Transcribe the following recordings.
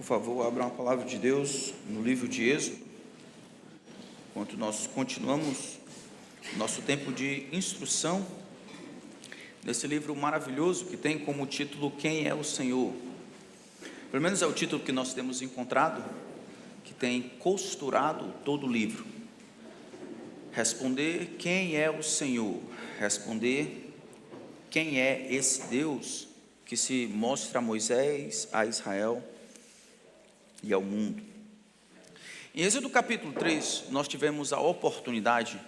Por favor, abra uma palavra de Deus no livro de Êxodo, enquanto nós continuamos nosso tempo de instrução nesse livro maravilhoso que tem como título Quem é o Senhor? Pelo menos é o título que nós temos encontrado, que tem costurado todo o livro. Responder quem é o Senhor, responder quem é esse Deus que se mostra a Moisés, a Israel e ao mundo. Em Êxodo capítulo 3, nós tivemos a oportunidade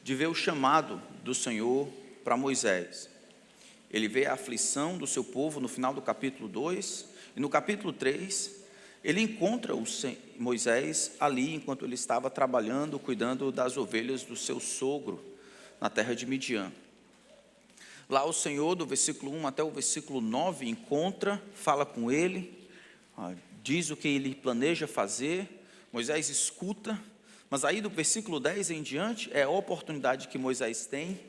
de ver o chamado do Senhor para Moisés. Ele vê a aflição do seu povo no final do capítulo 2, e no capítulo 3, ele encontra Moisés ali, enquanto ele estava trabalhando, cuidando das ovelhas do seu sogro, na terra de Midian. Lá o Senhor, do versículo 1 até o versículo 9, encontra, fala com ele, diz o que ele planeja fazer. Moisés escuta, mas aí do versículo 10 em diante, é a oportunidade que Moisés tem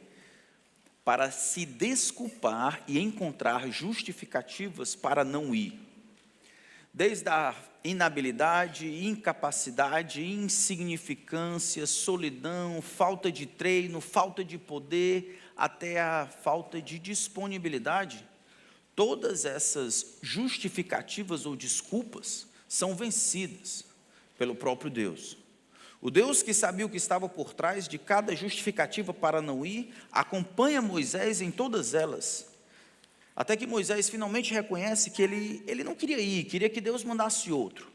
para se desculpar e encontrar justificativas para não ir. Desde a inabilidade, incapacidade, insignificância, solidão, falta de treino, falta de poder, até a falta de disponibilidade, todas essas justificativas ou desculpas são vencidas pelo próprio Deus. O Deus que sabia o que estava por trás de cada justificativa para não ir, acompanha Moisés em todas elas, até que Moisés finalmente reconhece que ele não queria ir, queria que Deus mandasse outro.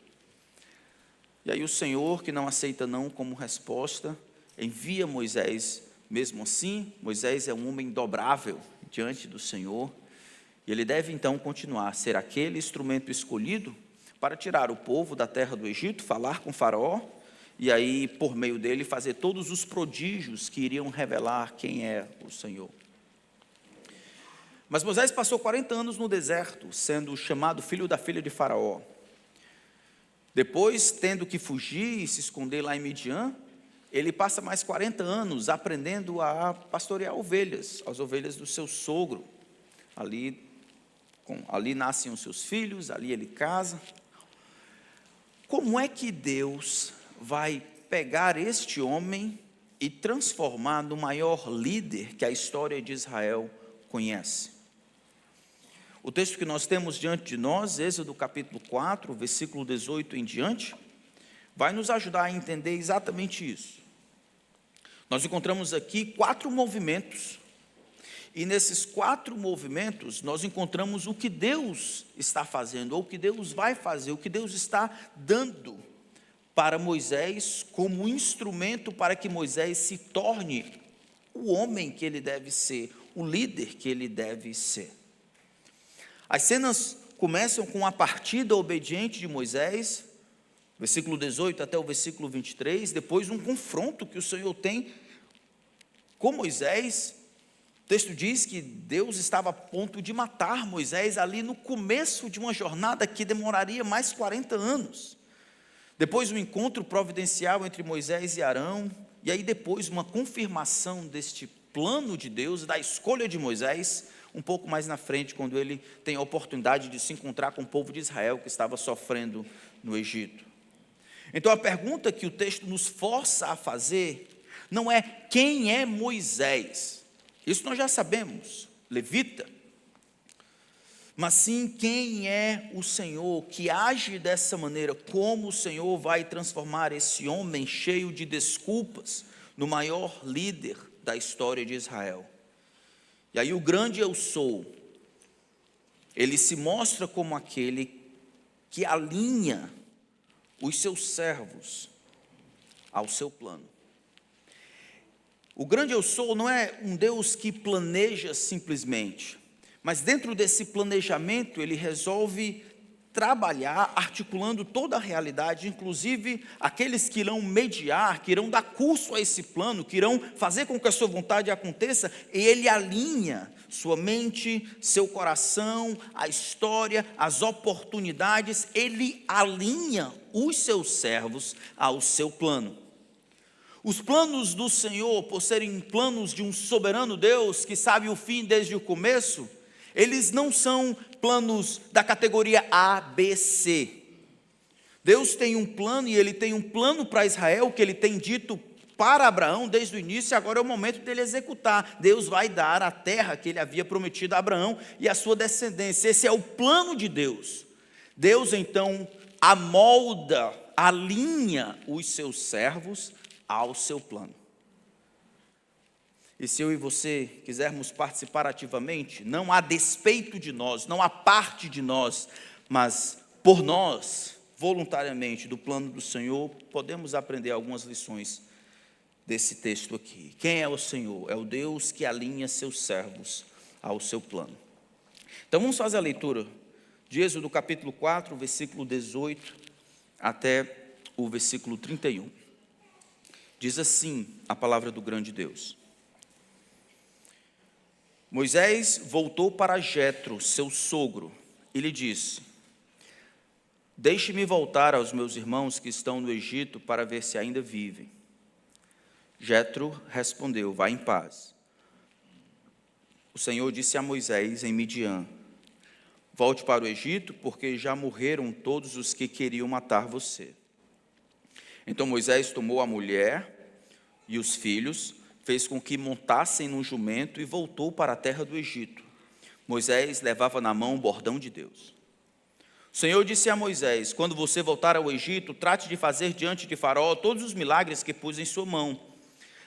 E aí o Senhor, que não aceita não como resposta, envia Moisés mesmo assim. Moisés é um homem dobrável diante do Senhor, e ele deve então continuar a ser aquele instrumento escolhido para tirar o povo da terra do Egito, falar com Faraó, e aí por meio dele fazer todos os prodígios que iriam revelar quem é o Senhor. Mas Moisés passou 40 anos no deserto, sendo chamado filho da filha de Faraó. Depois, tendo que fugir e se esconder lá em Midian, ele passa mais 40 anos aprendendo a pastorear ovelhas, as ovelhas do seu sogro. Ali nascem os seus filhos, ali ele casa. Como é que Deus vai pegar este homem e transformar no maior líder que a história de Israel conhece? O texto que nós temos diante de nós, Êxodo capítulo 4, versículo 18 em diante, vai nos ajudar a entender exatamente isso. Nós encontramos aqui 4 movimentos, e nesses 4 movimentos nós encontramos o que Deus está fazendo, ou o que Deus vai fazer, o que Deus está dando para Moisés como instrumento para que Moisés se torne o homem que ele deve ser, o líder que ele deve ser. As cenas começam com a partida obediente de Moisés, versículo 18 até o versículo 23, depois um confronto que o Senhor tem com Moisés. O texto diz que Deus estava a ponto de matar Moisés ali no começo de uma jornada que demoraria mais 40 anos. Depois um encontro providencial entre Moisés e Arão, e aí depois uma confirmação deste plano de Deus, da escolha de Moisés, um pouco mais na frente, quando ele tem a oportunidade de se encontrar com o povo de Israel que estava sofrendo no Egito. Então a pergunta que o texto nos força a fazer não é quem é Moisés, isso nós já sabemos, levita, mas sim quem é o Senhor que age dessa maneira, como o Senhor vai transformar esse homem cheio de desculpas no maior líder da história de Israel. E aí o grande eu sou, ele se mostra como aquele que alinha os seus servos ao seu plano. O grande eu sou não é um Deus que planeja simplesmente, mas dentro desse planejamento ele resolve trabalhar, articulando toda a realidade, inclusive aqueles que irão mediar, que irão dar curso a esse plano, que irão fazer com que a sua vontade aconteça, e ele alinha sua mente, seu coração, a história, as oportunidades, ele alinha os seus servos ao seu plano. Os planos do Senhor, por serem planos de um soberano Deus, que sabe o fim desde o começo, eles não são planos da categoria A, B, C. Deus tem um plano, e Ele tem um plano para Israel, que Ele tem dito para Abraão desde o início, e agora é o momento dele executar. Deus vai dar a terra que Ele havia prometido a Abraão e a sua descendência. Esse é o plano de Deus. Deus então amolda, alinha os seus servos ao seu plano. E se eu e você quisermos participar ativamente, não a despeito de nós, não a parte de nós, mas por nós, voluntariamente, do plano do Senhor, podemos aprender algumas lições desse texto aqui. Quem é o Senhor? É o Deus que alinha seus servos ao seu plano. Então vamos fazer a leitura de Êxodo capítulo 4, versículo 18 até o versículo 31. Diz assim a palavra do grande Deus. Moisés voltou para Jetro, seu sogro, e lhe disse: deixe-me voltar aos meus irmãos que estão no Egito para ver se ainda vivem. Jetro respondeu: vá em paz. O Senhor disse a Moisés em Midian: volte para o Egito, porque já morreram todos os que queriam matar você. Então Moisés tomou a mulher e os filhos, fez com que montassem num jumento e voltou para a terra do Egito. Moisés levava na mão o bordão de Deus. O Senhor disse a Moisés: quando você voltar ao Egito, trate de fazer diante de Faraó todos os milagres que pus em sua mão.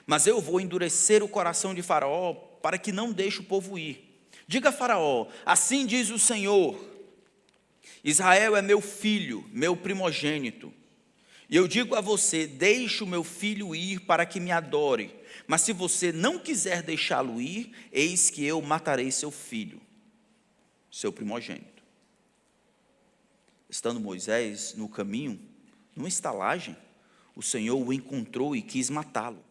Mas eu vou endurecer o coração de Faraó para que não deixe o povo ir. Diga a Faraó: assim diz o Senhor, Israel é meu filho, meu primogênito. E eu digo a você: deixe o meu filho ir para que me adore. Mas se você não quiser deixá-lo ir, eis que eu matarei seu filho, seu primogênito. Estando Moisés no caminho, numa estalagem, o Senhor o encontrou e quis matá-lo.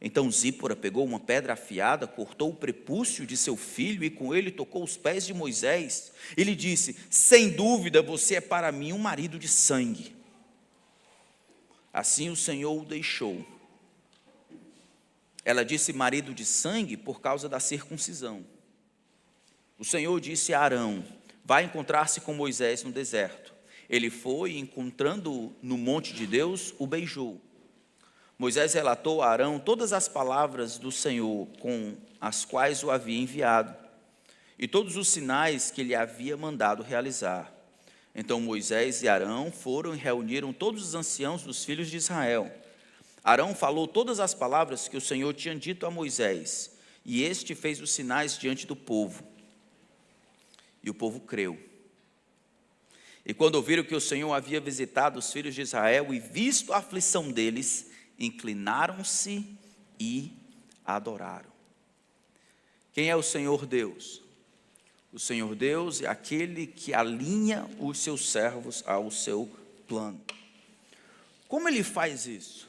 Então Zípora pegou uma pedra afiada, cortou o prepúcio de seu filho e com ele tocou os pés de Moisés. E lhe disse: sem dúvida você é para mim um marido de sangue. Assim o Senhor o deixou. Ela disse marido de sangue por causa da circuncisão. O Senhor disse a Arão: vai encontrar-se com Moisés no deserto. Ele foi e, encontrando-o no monte de Deus, o beijou. Moisés relatou a Arão todas as palavras do Senhor com as quais o havia enviado e todos os sinais que ele havia mandado realizar. Então Moisés e Arão foram e reuniram todos os anciãos dos filhos de Israel. Arão falou todas as palavras que o Senhor tinha dito a Moisés, e este fez os sinais diante do povo. E o povo creu. E quando ouviram que o Senhor havia visitado os filhos de Israel e visto a aflição deles, inclinaram-se e adoraram. Quem é o Senhor Deus? O Senhor Deus é aquele que alinha os seus servos ao seu plano. Como Ele faz isso?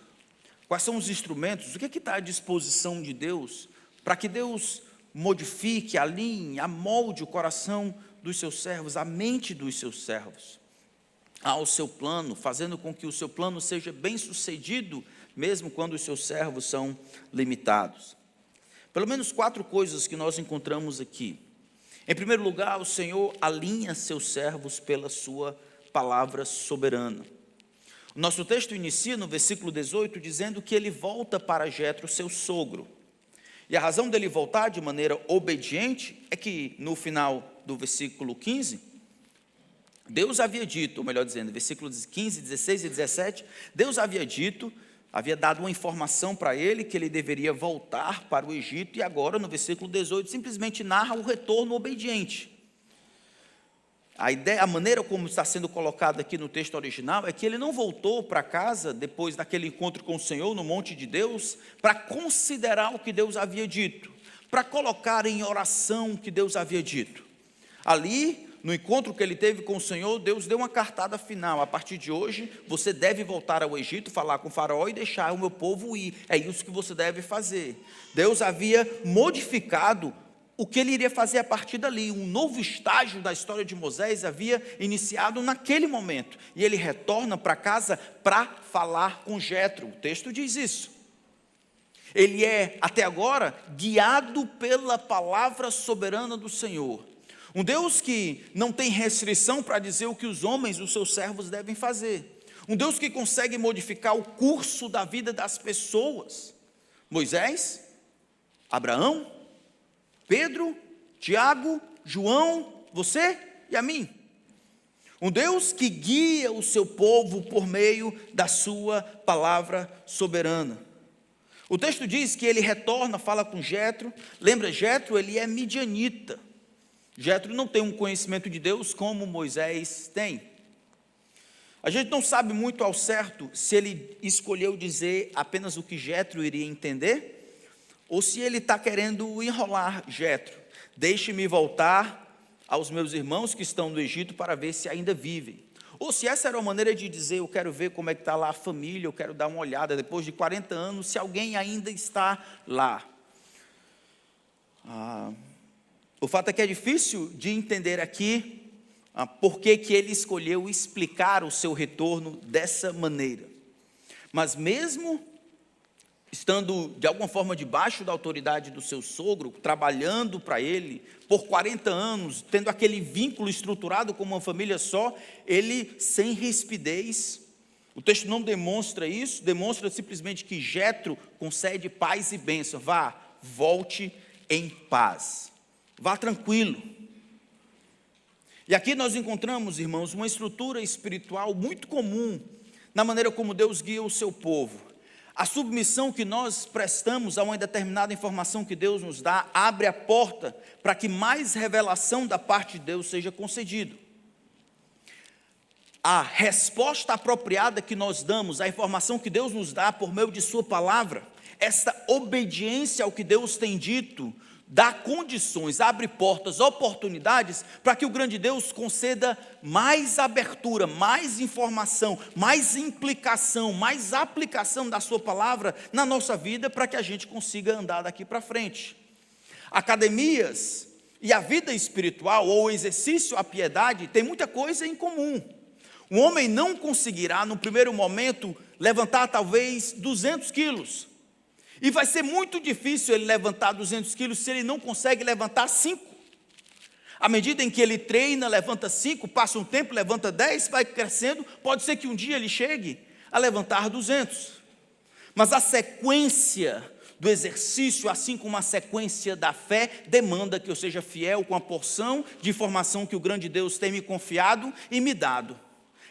Quais são os instrumentos? O que está à disposição de Deus para que Deus modifique, alinhe, amolde o coração dos seus servos, a mente dos seus servos ao seu plano, fazendo com que o seu plano seja bem sucedido, mesmo quando os seus servos são limitados? Pelo menos 4 coisas que nós encontramos aqui. Em primeiro lugar, o Senhor alinha seus servos pela sua palavra soberana. O nosso texto inicia no versículo 18, dizendo que ele volta para Jetro, seu sogro. E a razão dele voltar de maneira obediente é que no final do versículo 15, Deus havia dito, ou melhor dizendo, versículos 15, 16 e 17, Deus havia dito, havia dado uma informação para ele que ele deveria voltar para o Egito, e agora no versículo 18 simplesmente narra o retorno obediente. A maneira como está sendo colocado aqui no texto original é que ele não voltou para casa depois daquele encontro com o Senhor no monte de Deus para considerar o que Deus havia dito, para colocar em oração o que Deus havia dito. Ali, no encontro que ele teve com o Senhor, Deus deu uma cartada final: a partir de hoje você deve voltar ao Egito, falar com o Faraó e deixar o meu povo ir, é isso que você deve fazer. Deus havia modificado o que ele iria fazer a partir dali. Um novo estágio da história de Moisés havia iniciado naquele momento, e ele retorna para casa para falar com Jetro. O texto diz isso. Ele é, até agora, guiado pela palavra soberana do Senhor. Um Deus que não tem restrição para dizer o que os homens, os seus servos, devem fazer. Um Deus que consegue modificar o curso da vida das pessoas. Moisés, Abraão, Pedro, Tiago, João, você e a mim. Um Deus que guia o seu povo por meio da sua palavra soberana. O texto diz que ele retorna, fala com Jetro. Lembra, Jetro, ele é midianita. Jetro não tem um conhecimento de Deus como Moisés tem. A gente não sabe muito ao certo se ele escolheu dizer apenas o que Jetro iria entender, ou se ele está querendo enrolar Jetro. Deixe-me voltar aos meus irmãos que estão no Egito para ver se ainda vivem. Ou se essa era uma maneira de dizer, eu quero ver como é que está lá a família, eu quero dar uma olhada, depois de 40 anos, se alguém ainda está lá. O fato é que é difícil de entender aqui por que ele escolheu explicar o seu retorno dessa maneira. Mas mesmo estando de alguma forma debaixo da autoridade do seu sogro, trabalhando para ele por 40 anos, tendo aquele vínculo estruturado como uma família só, ele sem rispidez. O texto não demonstra isso, demonstra simplesmente que Jetro concede paz e bênção. Vá, volte em paz. Vá tranquilo. E aqui nós encontramos, irmãos, uma estrutura espiritual muito comum na maneira como Deus guia o seu povo. A submissão que nós prestamos a uma determinada informação que Deus nos dá abre a porta para que mais revelação da parte de Deus seja concedido. A resposta apropriada que nós damos à informação que Deus nos dá por meio de sua palavra, essa obediência ao que Deus tem dito, dá condições, abre portas, oportunidades para que o grande Deus conceda mais abertura, mais informação, mais implicação, mais aplicação da sua palavra na nossa vida para que a gente consiga andar daqui para frente. Academias e a vida espiritual ou o exercício à piedade tem muita coisa em comum. Um homem não conseguirá no primeiro momento levantar talvez 200 quilos. E vai ser muito difícil ele levantar 200 quilos se ele não consegue levantar 5. À medida em que ele treina, levanta 5, passa um tempo, levanta 10, vai crescendo, pode ser que um dia ele chegue a levantar 200. Mas a sequência do exercício, assim como a sequência da fé, demanda que eu seja fiel com a porção de informação que o grande Deus tem me confiado e me dado.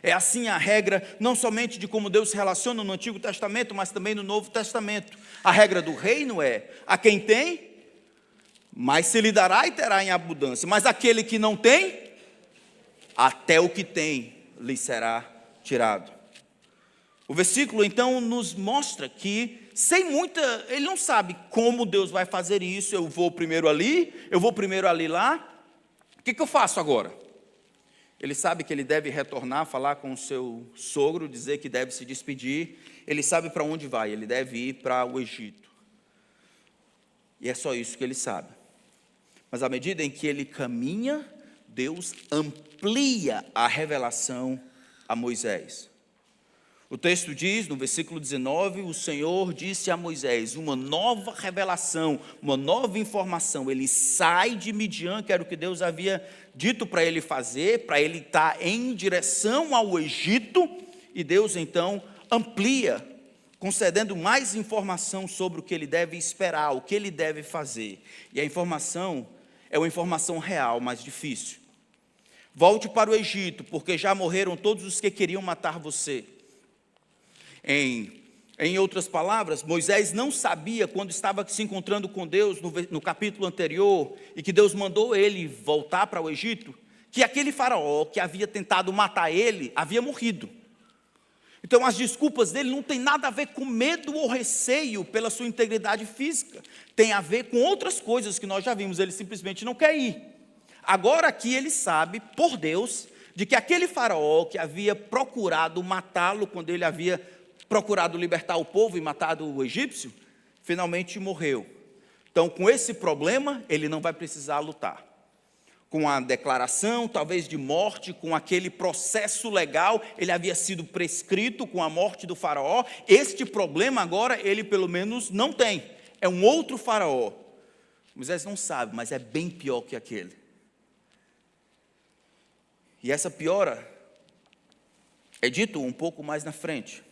É assim a regra, não somente de como Deus se relaciona no Antigo Testamento, mas também no Novo Testamento. A regra do reino é, a quem tem, mais se lhe dará e terá em abundância. Mas aquele que não tem, até o que tem lhe será tirado. O versículo então nos mostra que, ele não sabe como Deus vai fazer isso, eu vou primeiro ali, eu vou primeiro ali lá, o que eu faço agora? Ele sabe que ele deve retornar, falar com o seu sogro, dizer que deve se despedir. Ele sabe para onde vai, ele deve ir para o Egito. E é só isso que ele sabe. Mas à medida em que ele caminha, Deus amplia a revelação a Moisés. O texto diz, no versículo 19, o Senhor disse a Moisés, uma nova revelação, uma nova informação. Ele sai de Midian, que era o que Deus havia dito para ele fazer, para ele estar em direção ao Egito, e Deus então amplia, concedendo mais informação sobre o que ele deve esperar, o que ele deve fazer. E a informação é uma informação real, mas difícil. Volte para o Egito, porque já morreram todos os que queriam matar você. Em outras palavras, Moisés não sabia, quando estava se encontrando com Deus no capítulo anterior, e que Deus mandou ele voltar para o Egito, que aquele faraó que havia tentado matar ele, havia morrido. Então as desculpas dele não tem nada a ver com medo ou receio pela sua integridade física, tem a ver com outras coisas que nós já vimos, ele simplesmente não quer ir. Agora aqui ele sabe, por Deus, de que aquele faraó que havia procurado matá-lo quando ele havia procurado libertar o povo e matado o egípcio, finalmente morreu. Então, com esse problema, ele não vai precisar lutar. Com a declaração, talvez de morte, com aquele processo legal, ele havia sido prescrito com a morte do faraó. Este problema agora, ele pelo menos não tem. É um outro faraó. Moisés não sabe, mas é bem pior que aquele. E essa piora é dito um pouco mais na frente.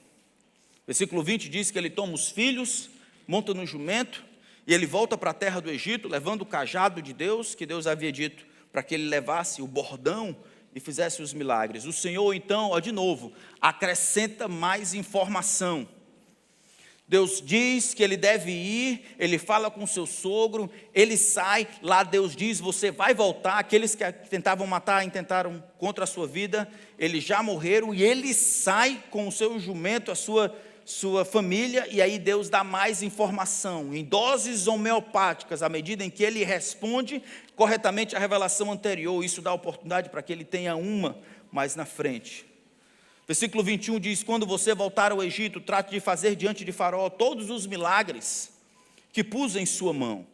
Versículo 20 diz que ele toma os filhos, monta no jumento, e ele volta para a terra do Egito, levando o cajado de Deus, que Deus havia dito para que ele levasse o bordão e fizesse os milagres. O Senhor, então, de novo, acrescenta mais informação. Deus diz que ele deve ir, ele fala com seu sogro, ele sai, lá Deus diz, você vai voltar. Aqueles que tentavam matar, intentaram contra a sua vida, eles já morreram, e ele sai com o seu jumento, a sua família, e aí Deus dá mais informação, em doses homeopáticas, à medida em que ele responde corretamente a revelação anterior. Isso dá oportunidade para que ele tenha uma mais na frente. Versículo 21 diz, quando você voltar ao Egito, trate de fazer diante de Faraó todos os milagres que pus em sua mão.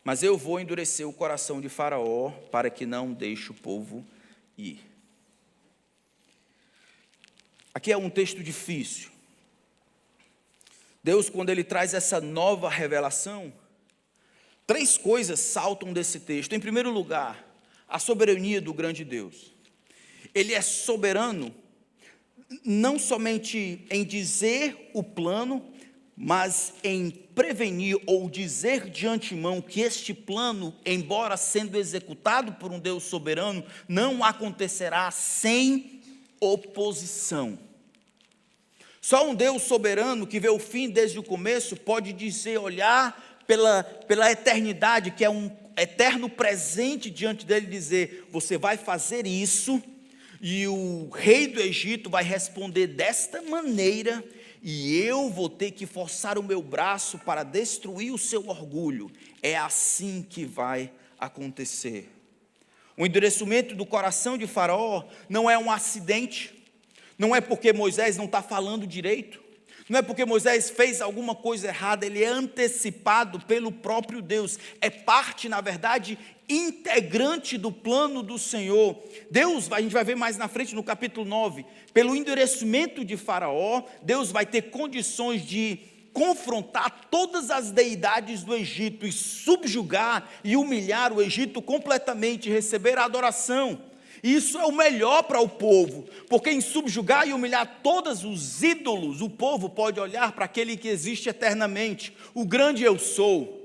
Mas eu vou endurecer o coração de Faraó, para que não deixe o povo ir. Aqui é um texto difícil. Deus, quando ele traz essa nova revelação, 3 coisas saltam desse texto. Em primeiro lugar, a soberania do grande Deus. Ele é soberano, não somente em dizer o plano, mas em prevenir ou dizer de antemão que este plano, embora sendo executado por um Deus soberano, não acontecerá sem oposição. Só um Deus soberano que vê o fim desde o começo pode dizer, olhar pela eternidade, que é um eterno presente diante dele, dizer, você vai fazer isso, e o rei do Egito vai responder desta maneira, e eu vou ter que forçar o meu braço para destruir o seu orgulho. É assim que vai acontecer. O endurecimento do coração de Faraó não é um acidente, não é porque Moisés não está falando direito, não é porque Moisés fez alguma coisa errada, ele é antecipado pelo próprio Deus, é parte, na verdade, integrante do plano do Senhor. Deus, a gente vai ver mais na frente no capítulo 9, pelo endurecimento de Faraó, Deus vai ter condições de confrontar todas as deidades do Egito e subjugar e humilhar o Egito completamente, receber a adoração. Isso é o melhor para o povo, porque em subjugar e humilhar todos os ídolos, o povo pode olhar para aquele que existe eternamente, o grande eu sou.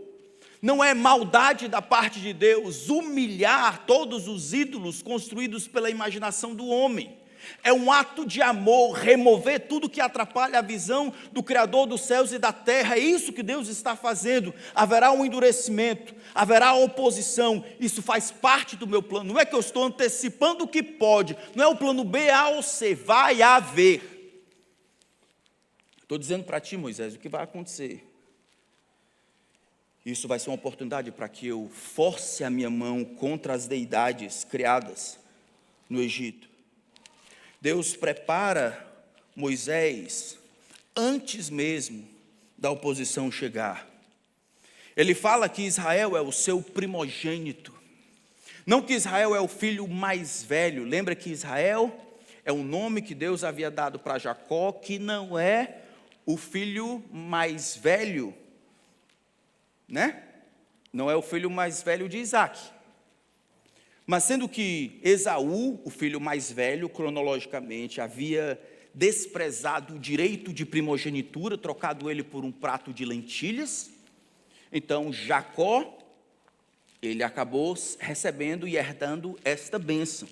Não é maldade da parte de Deus humilhar todos os ídolos construídos pela imaginação do homem. É um ato de amor, remover tudo que atrapalha a visão do Criador dos céus e da terra. É isso que Deus está fazendo. Haverá um endurecimento, haverá oposição. Isso faz parte do meu plano. Não é que eu estou antecipando o que pode, não é o plano B, A ou C, vai haver. Estou dizendo para ti, Moisés, o que vai acontecer. Isso vai ser uma oportunidade para que eu force a minha mão contra as deidades criadas no Egito. Deus prepara Moisés antes mesmo da oposição chegar. Ele fala que Israel é o seu primogênito. Não que Israel é o filho mais velho. Lembra que Israel é o nome que Deus havia dado para Jacó, que não é o filho mais velho, né? Não é o filho mais velho de Isaac. Mas sendo que Esaú, o filho mais velho, cronologicamente, havia desprezado o direito de primogenitura, trocado ele por um prato de lentilhas, então Jacó, ele acabou recebendo e herdando esta bênção.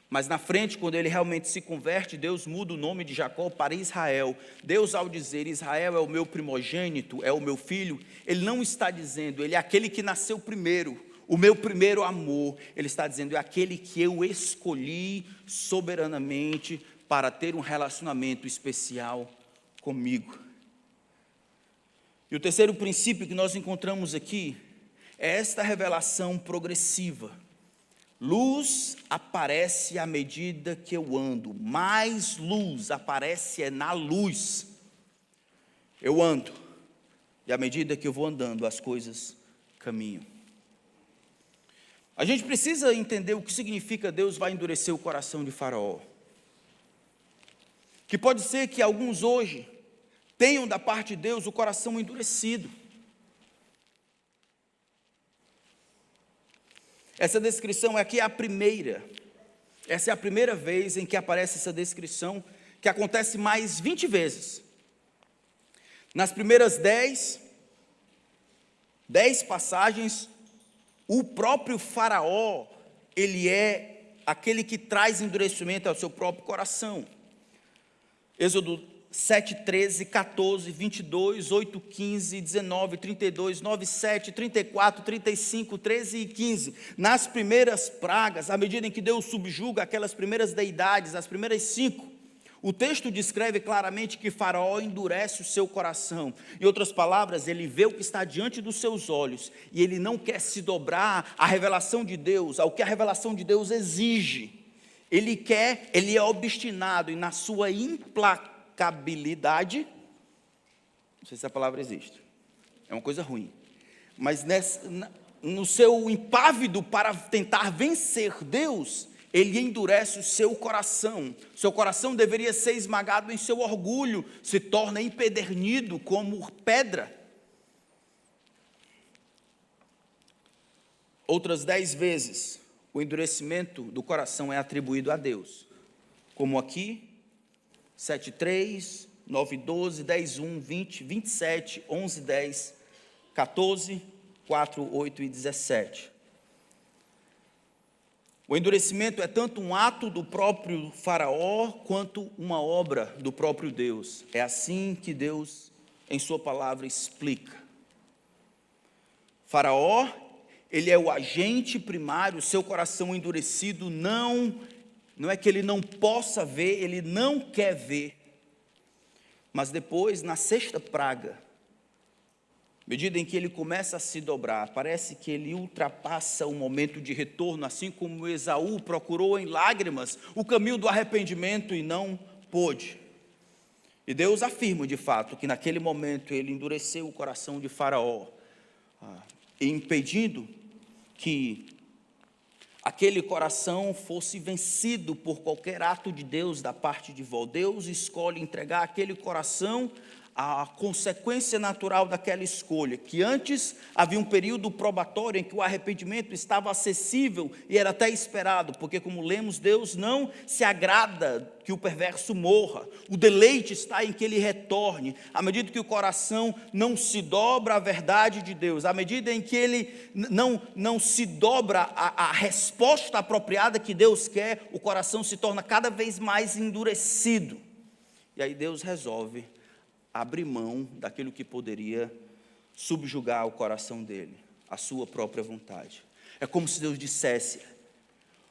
Mas na frente, quando ele realmente se converte, Deus muda o nome de Jacó para Israel. Deus, ao dizer Israel é o meu primogênito, é o meu filho, ele não está dizendo, ele é aquele que nasceu primeiro, o meu primeiro amor. Ele está dizendo, é aquele que eu escolhi soberanamente para ter um relacionamento especial comigo. E o terceiro princípio que nós encontramos aqui é esta revelação progressiva. Luz aparece à medida que eu ando, mais luz aparece na luz. Eu ando, e à medida que eu vou andando, as coisas caminham. A gente precisa entender o que significa Deus vai endurecer o coração de Faraó. Que pode ser que alguns hoje tenham da parte de Deus o coração endurecido. Essa descrição aqui é a primeira Essa é a primeira vez em que aparece essa descrição, que acontece mais 20 vezes. Nas primeiras 10 passagens, o próprio Faraó, ele é aquele que traz endurecimento ao seu próprio coração. Êxodo 7, 13, 14, 22, 8, 15, 19, 32, 9, 7, 34, 35, 13 e 15. Nas primeiras pragas, à medida em que Deus subjuga aquelas primeiras deidades, as primeiras 5, o texto descreve claramente que Faraó endurece o seu coração. Em outras palavras, ele vê o que está diante dos seus olhos e ele não quer se dobrar à revelação de Deus, ao que a revelação de Deus exige. Ele é obstinado e na sua implacabilidade, não sei se a palavra existe, é uma coisa ruim, mas no seu impávido para tentar vencer Deus, ele endurece o seu coração deveria ser esmagado em seu orgulho, se torna empedernido como pedra. Outras 10 vezes, o endurecimento do coração é atribuído a Deus, como aqui, 7, 3, 9, 12, 10, 1, 20, 27, 11, 10, 14, 4, 8 e 17. O endurecimento é tanto um ato do próprio Faraó, quanto uma obra do próprio Deus. É assim que Deus, em sua palavra, explica. Faraó, ele é o agente primário, seu coração endurecido não é que ele não possa ver, ele não quer ver. Mas depois, na 6ª praga, à medida em que ele começa a se dobrar, parece que ele ultrapassa o momento de retorno, assim como Esaú procurou em lágrimas o caminho do arrependimento e não pôde. E Deus afirma de fato que naquele momento ele endureceu o coração de Faraó, impedindo que aquele coração fosse vencido por qualquer ato de Deus da parte de Deus escolhe entregar aquele coração à consequência natural daquela escolha, que antes havia um período probatório em que o arrependimento estava acessível e era até esperado, porque como lemos, Deus não se agrada que o perverso morra, o deleite está em que ele retorne. À medida que o coração não se dobra à verdade de Deus, à medida em que ele não se dobra à resposta apropriada que Deus quer, o coração se torna cada vez mais endurecido. E aí Deus resolve abrir mão daquilo que poderia subjugar o coração dele, a sua própria vontade. É como se Deus dissesse: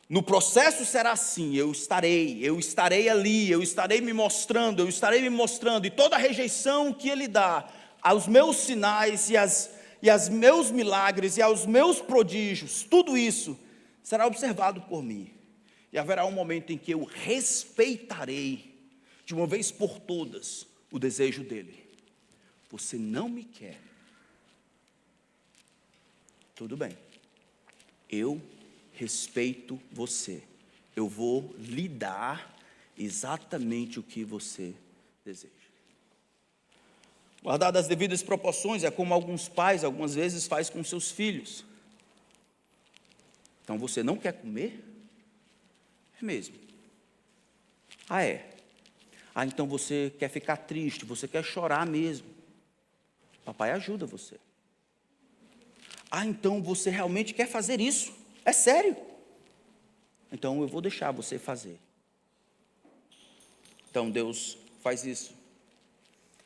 no processo será assim, eu estarei ali, eu estarei me mostrando, e toda a rejeição que ele dá aos meus sinais e aos meus milagres e aos meus prodígios, tudo isso será observado por mim, e haverá um momento em que eu respeitarei, de uma vez por todas, o desejo dele. Você não me quer, tudo bem, eu respeito você, eu vou lhe dar exatamente o que você deseja. Guardadas as devidas proporções, é como alguns pais, algumas vezes, faz com seus filhos. Então, você não quer comer? É mesmo. Ah, é? Ah, então você quer ficar triste, você quer chorar mesmo. Papai ajuda você. Ah, então você realmente quer fazer isso? É sério? Então eu vou deixar você fazer. Então Deus faz isso.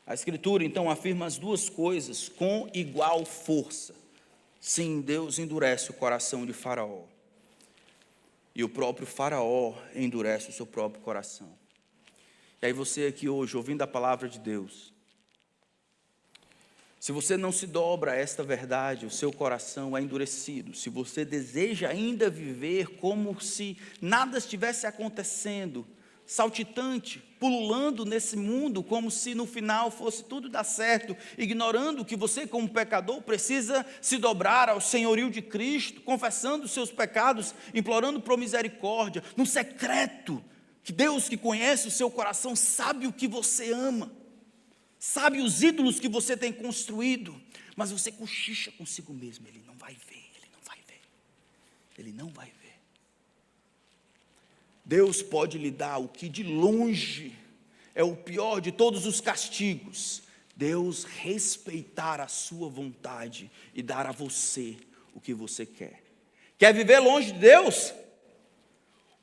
A Escritura então afirma as duas coisas com igual força. Sim, Deus endurece o coração de Faraó. E o próprio Faraó endurece o seu próprio coração. E aí você aqui hoje, ouvindo a palavra de Deus, se você não se dobra a esta verdade, o seu coração é endurecido. Se você deseja ainda viver como se nada estivesse acontecendo, saltitante, pululando nesse mundo, como se no final fosse tudo dar certo, ignorando que você como pecador precisa se dobrar ao senhorio de Cristo, confessando os seus pecados, implorando por misericórdia, no secreto, que Deus que conhece o seu coração sabe o que você ama, sabe os ídolos que você tem construído, mas você cochicha consigo mesmo: ele não vai ver, ele não vai ver, ele não vai ver. Deus pode lhe dar o que de longe é o pior de todos os castigos: Deus respeitar a sua vontade e dar a você o que você quer. Quer viver longe de Deus?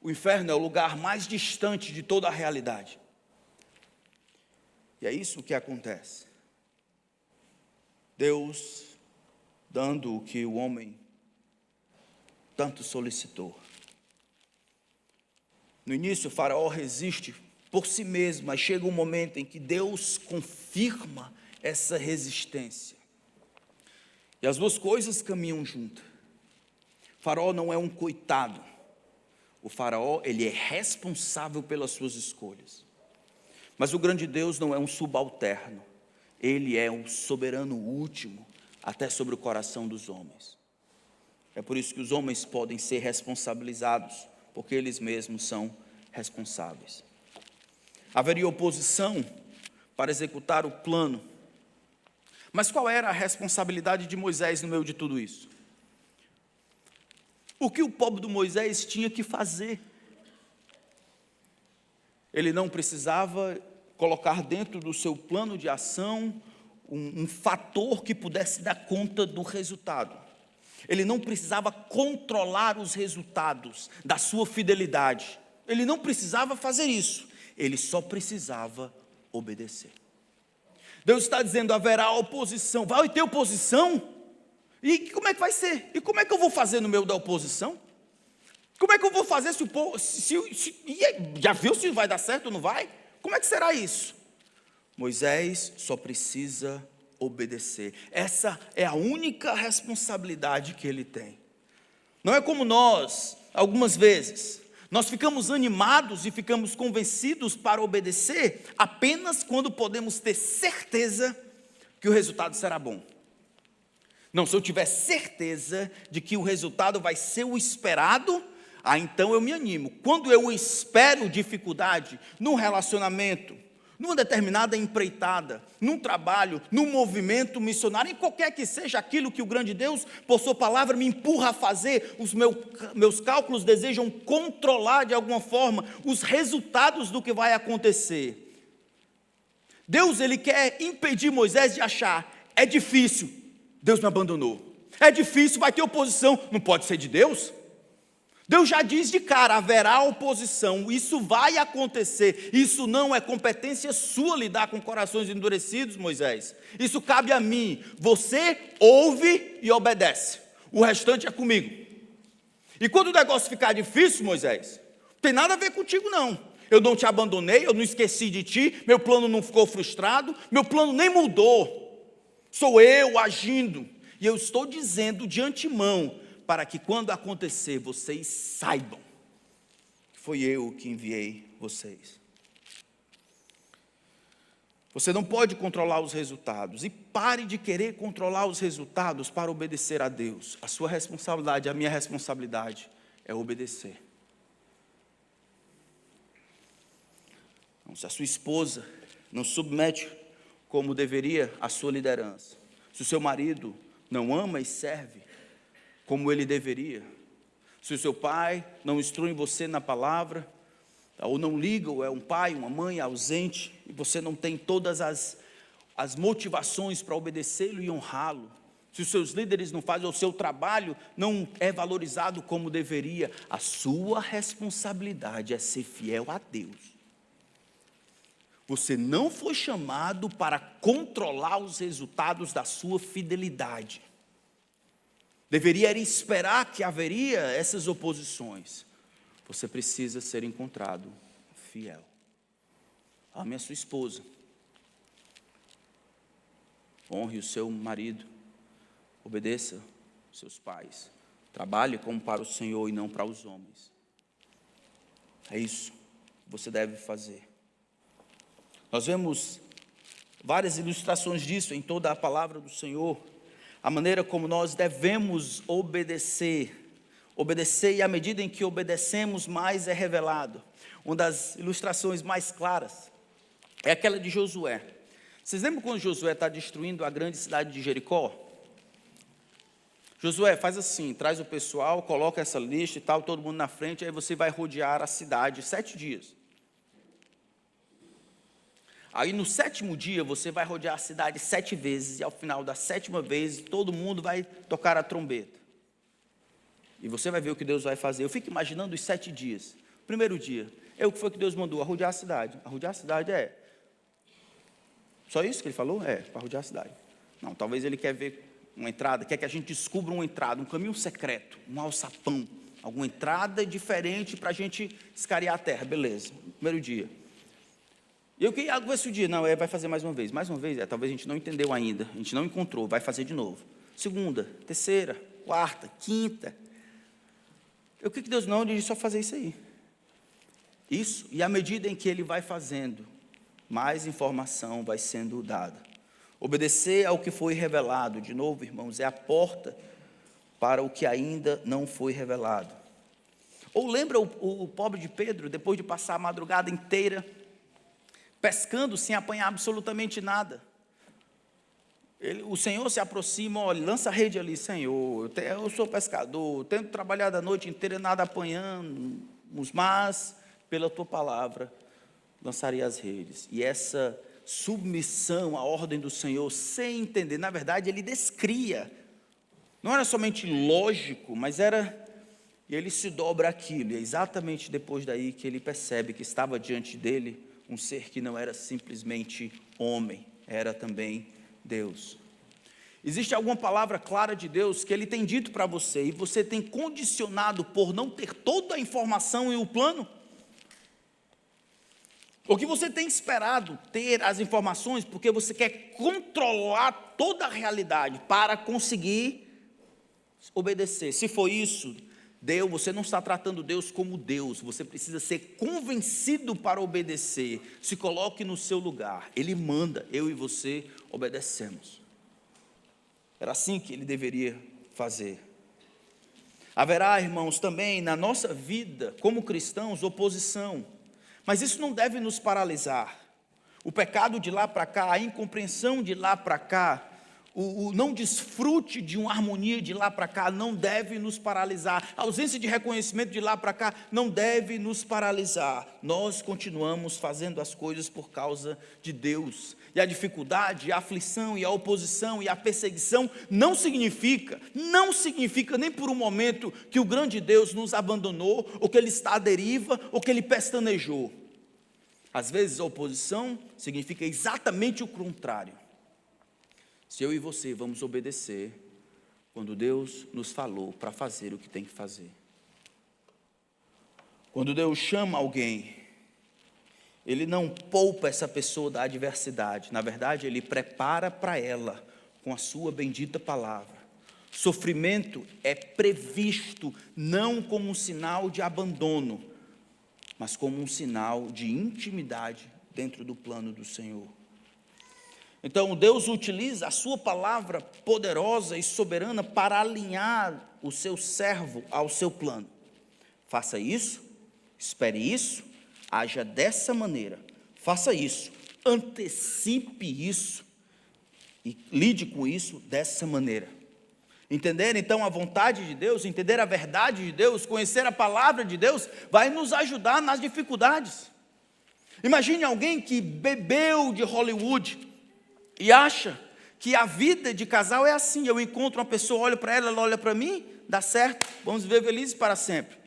O inferno é o lugar mais distante de toda a realidade. E é isso que acontece. Deus dando o que o homem tanto solicitou. No início, o faraó resiste por si mesmo, mas chega um momento em que Deus confirma essa resistência. E as duas coisas caminham juntas. O faraó não é um coitado. O faraó, ele é responsável pelas suas escolhas. Mas o grande Deus não é um subalterno. Ele é um soberano último, até sobre o coração dos homens. É por isso que os homens podem ser responsabilizados, porque eles mesmos são responsáveis. Haveria oposição para executar o plano. Mas qual era a responsabilidade de Moisés no meio de tudo isso? O que o pobre do Moisés tinha que fazer? Ele não precisava colocar dentro do seu plano de ação um fator que pudesse dar conta do resultado. Ele não precisava controlar os resultados da sua fidelidade. Ele não precisava fazer isso. Ele só precisava obedecer. Deus está dizendo: haverá oposição. Vai ter oposição? E como é que vai ser? E como é que eu vou fazer no meio da oposição? Como é que eu vou fazer se o povo... já viu se vai dar certo ou não vai? Como é que será isso? Moisés só precisa obedecer. Essa é a única responsabilidade que ele tem. Não é como nós, algumas vezes, nós ficamos animados e ficamos convencidos para obedecer apenas quando podemos ter certeza que o resultado será bom. Não, se eu tiver certeza de que o resultado vai ser o esperado, então eu me animo. Quando eu espero dificuldade num relacionamento, numa determinada empreitada, num trabalho, num movimento missionário, em qualquer que seja aquilo que o grande Deus, por sua palavra, me empurra a fazer, os meus cálculos desejam controlar de alguma forma os resultados do que vai acontecer. Deus, ele quer impedir Moisés de achar: é difícil, Deus me abandonou. É difícil, vai ter oposição, não pode ser de Deus. Deus já diz de cara: haverá oposição, isso vai acontecer. Isso não é competência sua lidar com corações endurecidos, Moisés. Isso cabe a mim. Você ouve e obedece. O restante é comigo. E quando o negócio ficar difícil, Moisés, não tem nada a ver contigo não. Eu não te abandonei, eu não esqueci de ti, meu plano não ficou frustrado, meu plano nem mudou. Sou eu agindo. E eu estou dizendo de antemão, para que quando acontecer, vocês saibam que foi eu que enviei vocês. Você não pode controlar os resultados. E pare de querer controlar os resultados para obedecer a Deus. A sua responsabilidade, a minha responsabilidade é obedecer. Então, se a sua esposa não submete como deveria a sua liderança, se o seu marido não ama e serve como ele deveria, se o seu pai não instrui você na palavra, ou não liga, ou é um pai, uma mãe ausente, e você não tem todas as motivações para obedecê-lo e honrá-lo, se os seus líderes não fazem, o seu trabalho não é valorizado como deveria, a sua responsabilidade é ser fiel a Deus. Você não foi chamado para controlar os resultados da sua fidelidade. Deveria esperar que haveria essas oposições. Você precisa ser encontrado fiel. Ame a sua esposa. Honre o seu marido. Obedeça os seus pais. Trabalhe como para o Senhor e não para os homens. É isso que você deve fazer. Nós vemos várias ilustrações disso em toda a palavra do Senhor. A maneira como nós devemos obedecer. Obedecer, e à medida em que obedecemos, mais é revelado. Uma das ilustrações mais claras é aquela de Josué. Vocês lembram quando Josué está destruindo a grande cidade de Jericó? Josué, faz assim, traz o pessoal, coloca essa lista e tal, todo mundo na frente, aí você vai rodear a cidade 7 dias. Aí no 7º dia você vai rodear a cidade 7 vezes, e ao final da 7ª vez todo mundo vai tocar a trombeta. E você vai ver o que Deus vai fazer. Eu fico imaginando os 7 dias. Primeiro dia, o que foi que Deus mandou? Arrodear a cidade. Arrodear a cidade só isso que ele falou? Para arrodear a cidade. Não, talvez ele quer ver uma entrada, quer que a gente descubra uma entrada, um caminho secreto, um alçapão, alguma entrada diferente para a gente escariar a terra. Beleza, primeiro dia. E eu queria ver se o dia, não, vai fazer mais uma vez, talvez a gente não entendeu ainda, a gente não encontrou, vai fazer de novo. Segunda, terceira, quarta, quinta. O que Deus não diz, só fazer isso aí. Isso, e à medida em que ele vai fazendo, mais informação vai sendo dada. Obedecer ao que foi revelado, de novo, irmãos, é a porta para o que ainda não foi revelado. Ou lembra o pobre de Pedro, depois de passar a madrugada inteira pescando sem apanhar absolutamente nada. O Senhor se aproxima, olha, lança a rede ali, Senhor, eu sou pescador, tento trabalhar a noite inteira, nada apanhando, mas pela tua palavra lançarei as redes. E essa submissão à ordem do Senhor, sem entender, na verdade ele descria, não era somente lógico, mas e ele se dobra aquilo, e é exatamente depois daí que ele percebe que estava diante dele um ser que não era simplesmente homem, era também Deus. Existe alguma palavra clara de Deus que ele tem dito para você, e você tem condicionado por não ter toda a informação e o plano? Ou que você tem esperado ter as informações porque você quer controlar toda a realidade para conseguir obedecer? Se for isso, você não está tratando Deus como Deus, você precisa ser convencido para obedecer. Se coloque no seu lugar, Ele manda, eu e você obedecemos. Era assim que Ele deveria fazer. Haverá, irmãos, também na nossa vida, como cristãos, oposição, mas isso não deve nos paralisar. O pecado de lá para cá, a incompreensão de lá para cá, o não desfrute de uma harmonia de lá para cá não deve nos paralisar. A ausência de reconhecimento de lá para cá não deve nos paralisar. Nós continuamos fazendo as coisas por causa de Deus. E a dificuldade, a aflição, e a oposição, e a perseguição não significa nem por um momento que o grande Deus nos abandonou, ou que Ele está à deriva, ou que Ele pestanejou. Às vezes a oposição significa exatamente o contrário. Se eu e você vamos obedecer quando Deus nos falou para fazer o que tem que fazer. Quando Deus chama alguém, Ele não poupa essa pessoa da adversidade. Na verdade, Ele prepara para ela com a sua bendita palavra. Sofrimento é previsto não como um sinal de abandono, mas como um sinal de intimidade dentro do plano do Senhor. Então, Deus utiliza a sua palavra poderosa e soberana para alinhar o seu servo ao seu plano. Faça isso, espere isso, haja dessa maneira, faça isso, antecipe isso e lide com isso dessa maneira. Entender então a vontade de Deus, entender a verdade de Deus, conhecer a palavra de Deus, vai nos ajudar nas dificuldades. Imagine alguém que bebeu de Hollywood e acha que a vida de casal é assim: eu encontro uma pessoa, olho para ela olha para mim, dá certo, vamos viver felizes para sempre.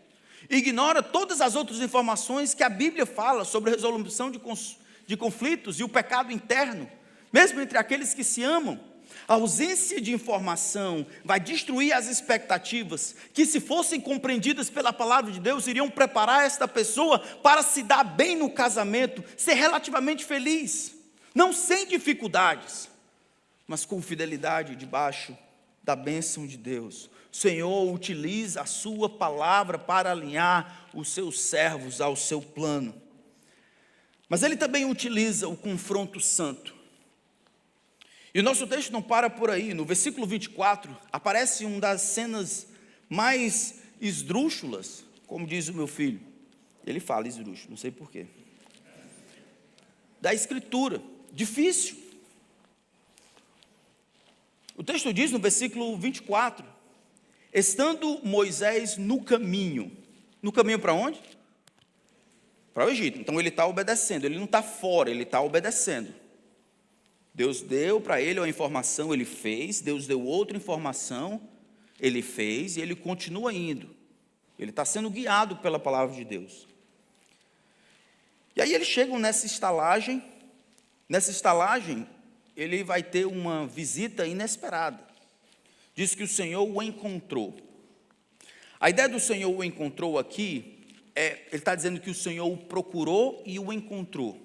Ignora todas as outras informações que a Bíblia fala sobre a resolução de conflitos e o pecado interno, mesmo entre aqueles que se amam. A ausência de informação vai destruir as expectativas que, se fossem compreendidas pela palavra de Deus, iriam preparar esta pessoa para se dar bem no casamento, ser relativamente feliz, não sem dificuldades, mas com fidelidade debaixo da bênção de Deus. O Senhor utiliza a sua palavra para alinhar os seus servos ao seu plano. Mas Ele também utiliza o confronto santo. E o nosso texto não para por aí. No versículo 24, aparece uma das cenas mais esdrúxulas, como diz o meu filho. Ele fala esdrúxulo, não sei porquê. Da Escritura. Difícil. O texto diz no versículo 24, Estando Moisés no caminho para onde? Para o Egito. Então ele está obedecendo, ele não está fora, ele está obedecendo. Deus deu para ele uma informação, ele fez. Deus deu outra informação, ele fez, e ele continua indo. Ele está sendo guiado pela palavra de Deus. E aí eles chegam nessa estalagem. Nessa estalagem, ele vai ter uma visita inesperada. Diz que o Senhor o encontrou. A ideia do Senhor o encontrou aqui, ele está dizendo que o Senhor o procurou e o encontrou.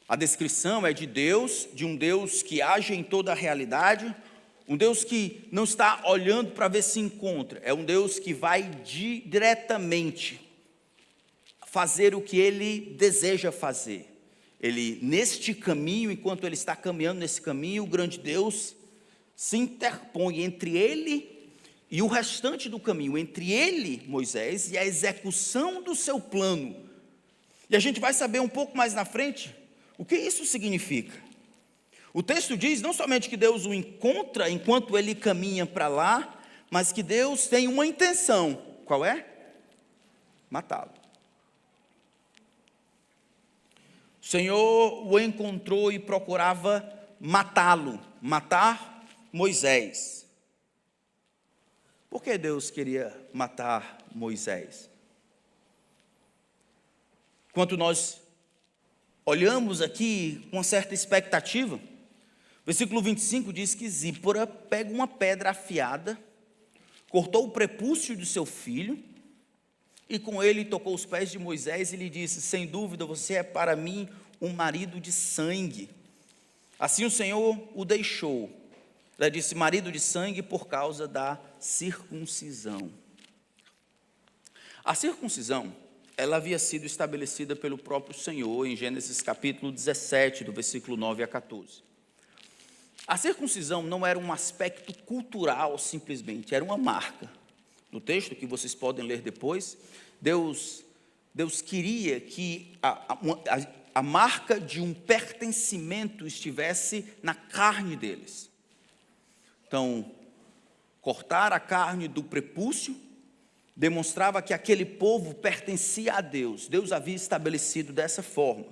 A descrição é de Deus, de um Deus que age em toda a realidade, um Deus que não está olhando para ver se encontra, é um Deus que vai diretamente fazer o que Ele deseja fazer. Ele, neste caminho, enquanto Ele está caminhando nesse caminho, o grande Deus se interpõe entre Ele e o restante do caminho, entre Ele, Moisés, e a execução do seu plano. E a gente vai saber um pouco mais na frente o que isso significa. O texto diz não somente que Deus o encontra enquanto ele caminha para lá, mas que Deus tem uma intenção. Qual é? Matá-lo. O Senhor o encontrou e procurava matá-lo, matar Moisés. Por que Deus queria matar Moisés? Enquanto nós olhamos aqui com uma certa expectativa, versículo 25 diz que Zípora pega uma pedra afiada, cortou o prepúcio de seu filho, e com ele tocou os pés de Moisés e lhe disse: sem dúvida você é para mim um marido de sangue. Assim o Senhor o deixou. Ela disse: marido de sangue, por causa da circuncisão. A circuncisão, ela havia sido estabelecida pelo próprio Senhor em Gênesis capítulo 17, do versículo 9 a 14. A circuncisão não era um aspecto cultural simplesmente, era uma marca. No texto que vocês podem ler depois, Deus queria que a marca de um pertencimento estivesse na carne deles. Então, cortar a carne do prepúcio demonstrava que aquele povo pertencia a Deus. Deus havia estabelecido dessa forma.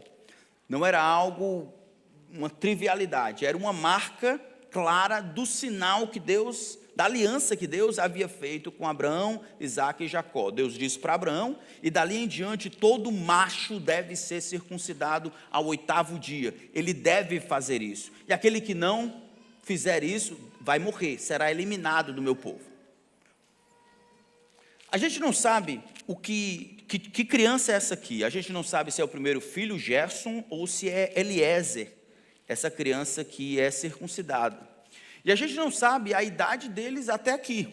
Não era algo, uma trivialidade, era uma marca clara do sinal que Deus, da aliança que Deus havia feito com Abraão, Isaque e Jacó. Deus disse para Abraão: e dali em diante todo macho deve ser circuncidado ao 8º dia. Ele deve fazer isso. E aquele que não fizer isso vai morrer, será eliminado do meu povo. A gente não sabe que criança é essa aqui. A gente não sabe se é o primeiro filho, Gerson, ou se é Eliezer, essa criança que é circuncidada. E a gente não sabe a idade deles até aqui.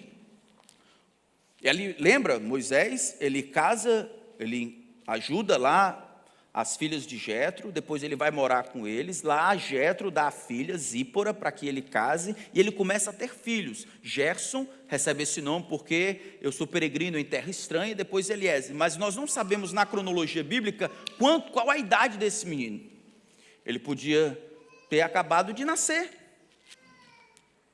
E ali, lembra, Moisés, ele casa, ele ajuda lá as filhas de Jetro, depois ele vai morar com eles. Lá Jetro dá a filha, Zípora, para que ele case, e ele começa a ter filhos. Gerson recebe esse nome porque eu sou peregrino em terra estranha, e depois Eliezer. Mas nós não sabemos na cronologia bíblica qual a idade desse menino. Ele podia ter acabado de nascer.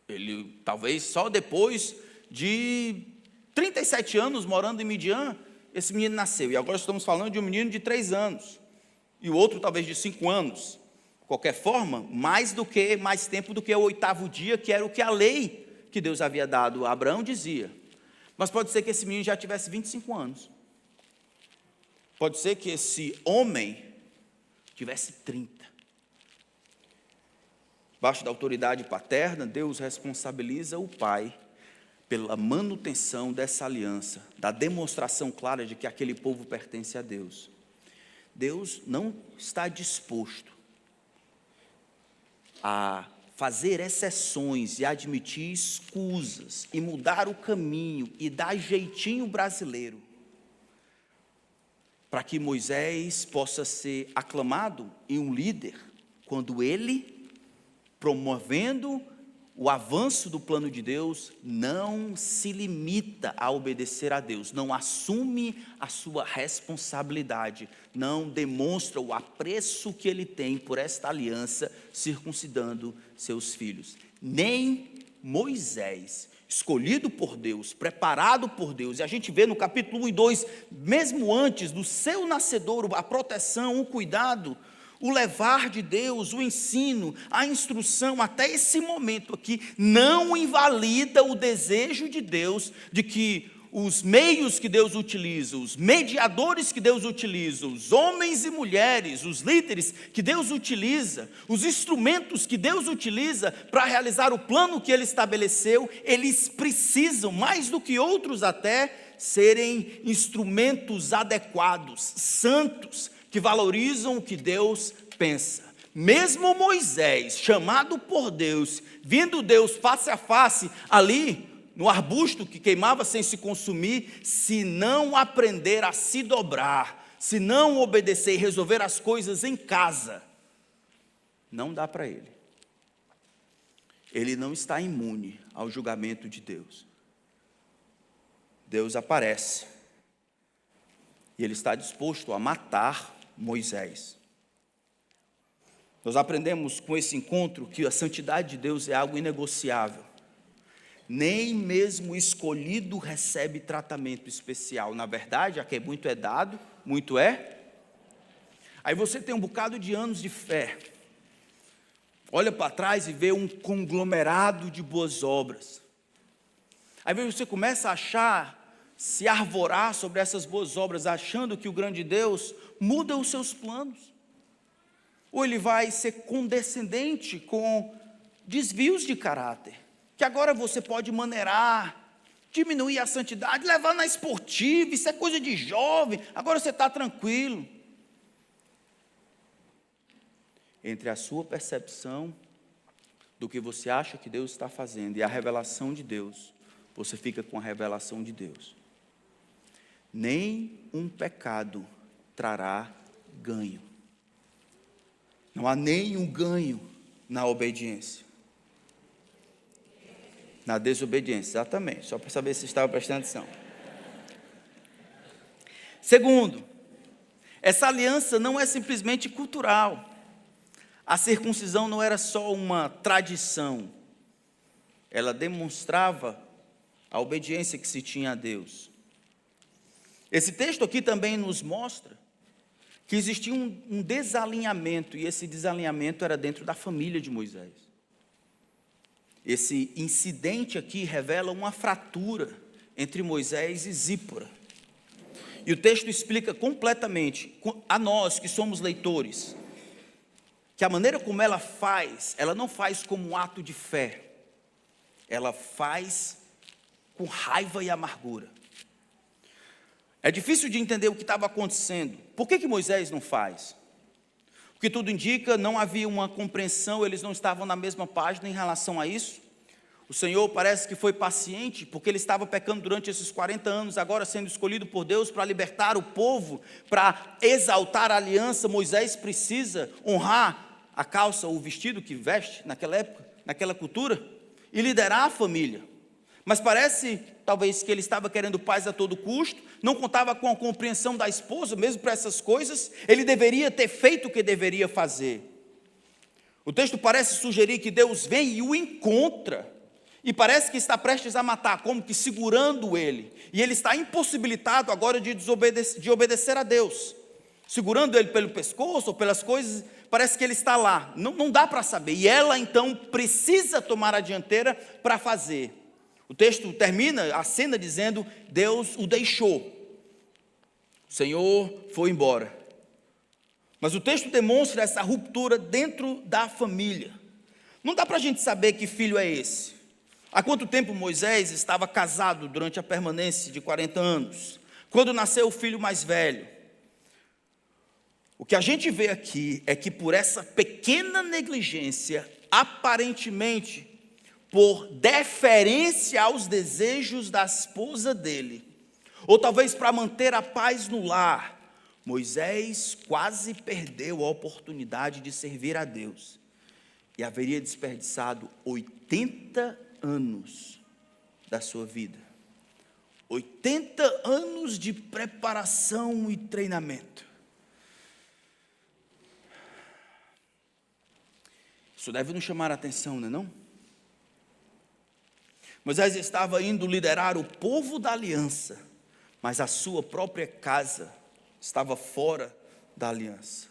Ele talvez só depois de 37 anos morando em Midian, esse menino nasceu. E agora estamos falando de um menino de 3 anos. E o outro talvez de 5 anos. De qualquer forma, mais tempo do que o 8º dia, que era o que a lei que Deus havia dado a Abraão dizia. Mas pode ser que esse menino já tivesse 25 anos. Pode ser que esse homem tivesse 30. Debaixo da autoridade paterna, Deus responsabiliza o pai pela manutenção dessa aliança, da demonstração clara de que aquele povo pertence a Deus. Deus não está disposto a fazer exceções e admitir escusas e mudar o caminho e dar jeitinho brasileiro para que Moisés possa ser aclamado e um líder, quando ele, promovendo o avanço do plano de Deus, não se limita a obedecer a Deus, não assume a sua responsabilidade, não demonstra o apreço que ele tem por esta aliança, circuncidando seus filhos. Nem Moisés, escolhido por Deus, preparado por Deus, e a gente vê no capítulo 1 e 2, mesmo antes do seu nascedouro, a proteção, o cuidado, o levar de Deus, o ensino, a instrução, até esse momento aqui, não invalida o desejo de Deus de que os meios que Deus utiliza, os mediadores que Deus utiliza, os homens e mulheres, os líderes que Deus utiliza, os instrumentos que Deus utiliza para realizar o plano que Ele estabeleceu, eles precisam, mais do que outros até, serem instrumentos adequados, santos, que valorizam o que Deus pensa. Mesmo Moisés, chamado por Deus, vindo Deus face a face ali, no arbusto que queimava sem se consumir, se não aprender a se dobrar, se não obedecer e resolver as coisas em casa, não dá para ele. Ele não está imune ao julgamento de Deus. Deus aparece e Ele está disposto a matar Moisés. Nós aprendemos com esse encontro que a santidade de Deus é algo inegociável. Nem mesmo o escolhido recebe tratamento especial. Na verdade, a quem muito é dado, muito é. Aí você tem um bocado de anos de fé. Olha para trás e vê um conglomerado de boas obras. Aí você começa a achar, se arvorar sobre essas boas obras, achando que o grande Deus muda os seus planos. Ou Ele vai ser condescendente com desvios de caráter, que agora você pode maneirar, diminuir a santidade, levar na esportiva, isso é coisa de jovem, agora você está tranquilo. Entre a sua percepção do que você acha que Deus está fazendo e a revelação de Deus, você fica com a revelação de Deus. Nem um pecado trará ganho. Não há nenhum ganho na obediência. Na desobediência, exatamente, só para saber se estava prestando atenção. Segundo, essa aliança não é simplesmente cultural. A circuncisão não era só uma tradição. Ela demonstrava a obediência que se tinha a Deus. Esse texto aqui também nos mostra que existia um desalinhamento, e esse desalinhamento era dentro da família de Moisés. Esse incidente aqui revela uma fratura entre Moisés e Zípora. E o texto explica completamente, a nós que somos leitores, que a maneira como ela não faz como um ato de fé, ela faz com raiva e amargura. É difícil de entender o que estava acontecendo. Por que Moisés não faz? O que tudo indica, não havia uma compreensão, eles não estavam na mesma página em relação a isso. O Senhor parece que foi paciente, porque ele estava pecando durante esses 40 anos, agora sendo escolhido por Deus para libertar o povo, para exaltar a aliança. Moisés precisa honrar a calça, o vestido que veste naquela época, naquela cultura, e liderar a família. Mas parece, talvez, que ele estava querendo paz a todo custo, não contava com a compreensão da esposa, mesmo para essas coisas, ele deveria ter feito o que deveria fazer. O texto parece sugerir que Deus vem e o encontra, e parece que está prestes a matar, como que segurando ele, e ele está impossibilitado agora de obedecer a Deus, segurando ele pelo pescoço ou pelas coisas, parece que ele está lá, não dá para saber, e ela então precisa tomar a dianteira para fazer. O texto termina a cena dizendo, Deus o deixou, o Senhor foi embora. Mas o texto demonstra essa ruptura dentro da família. Não dá para a gente saber que filho é esse. Há quanto tempo Moisés estava casado durante a permanência de 40 anos? Quando nasceu o filho mais velho? O que a gente vê aqui é que por essa pequena negligência, aparentemente, por deferência aos desejos da esposa dele, ou talvez para manter a paz no lar, Moisés quase perdeu a oportunidade de servir a Deus, e haveria desperdiçado 80 anos da sua vida, 80 anos de preparação e treinamento. Isso deve nos chamar a atenção, não é não? Moisés estava indo liderar o povo da aliança, mas a sua própria casa estava fora da aliança.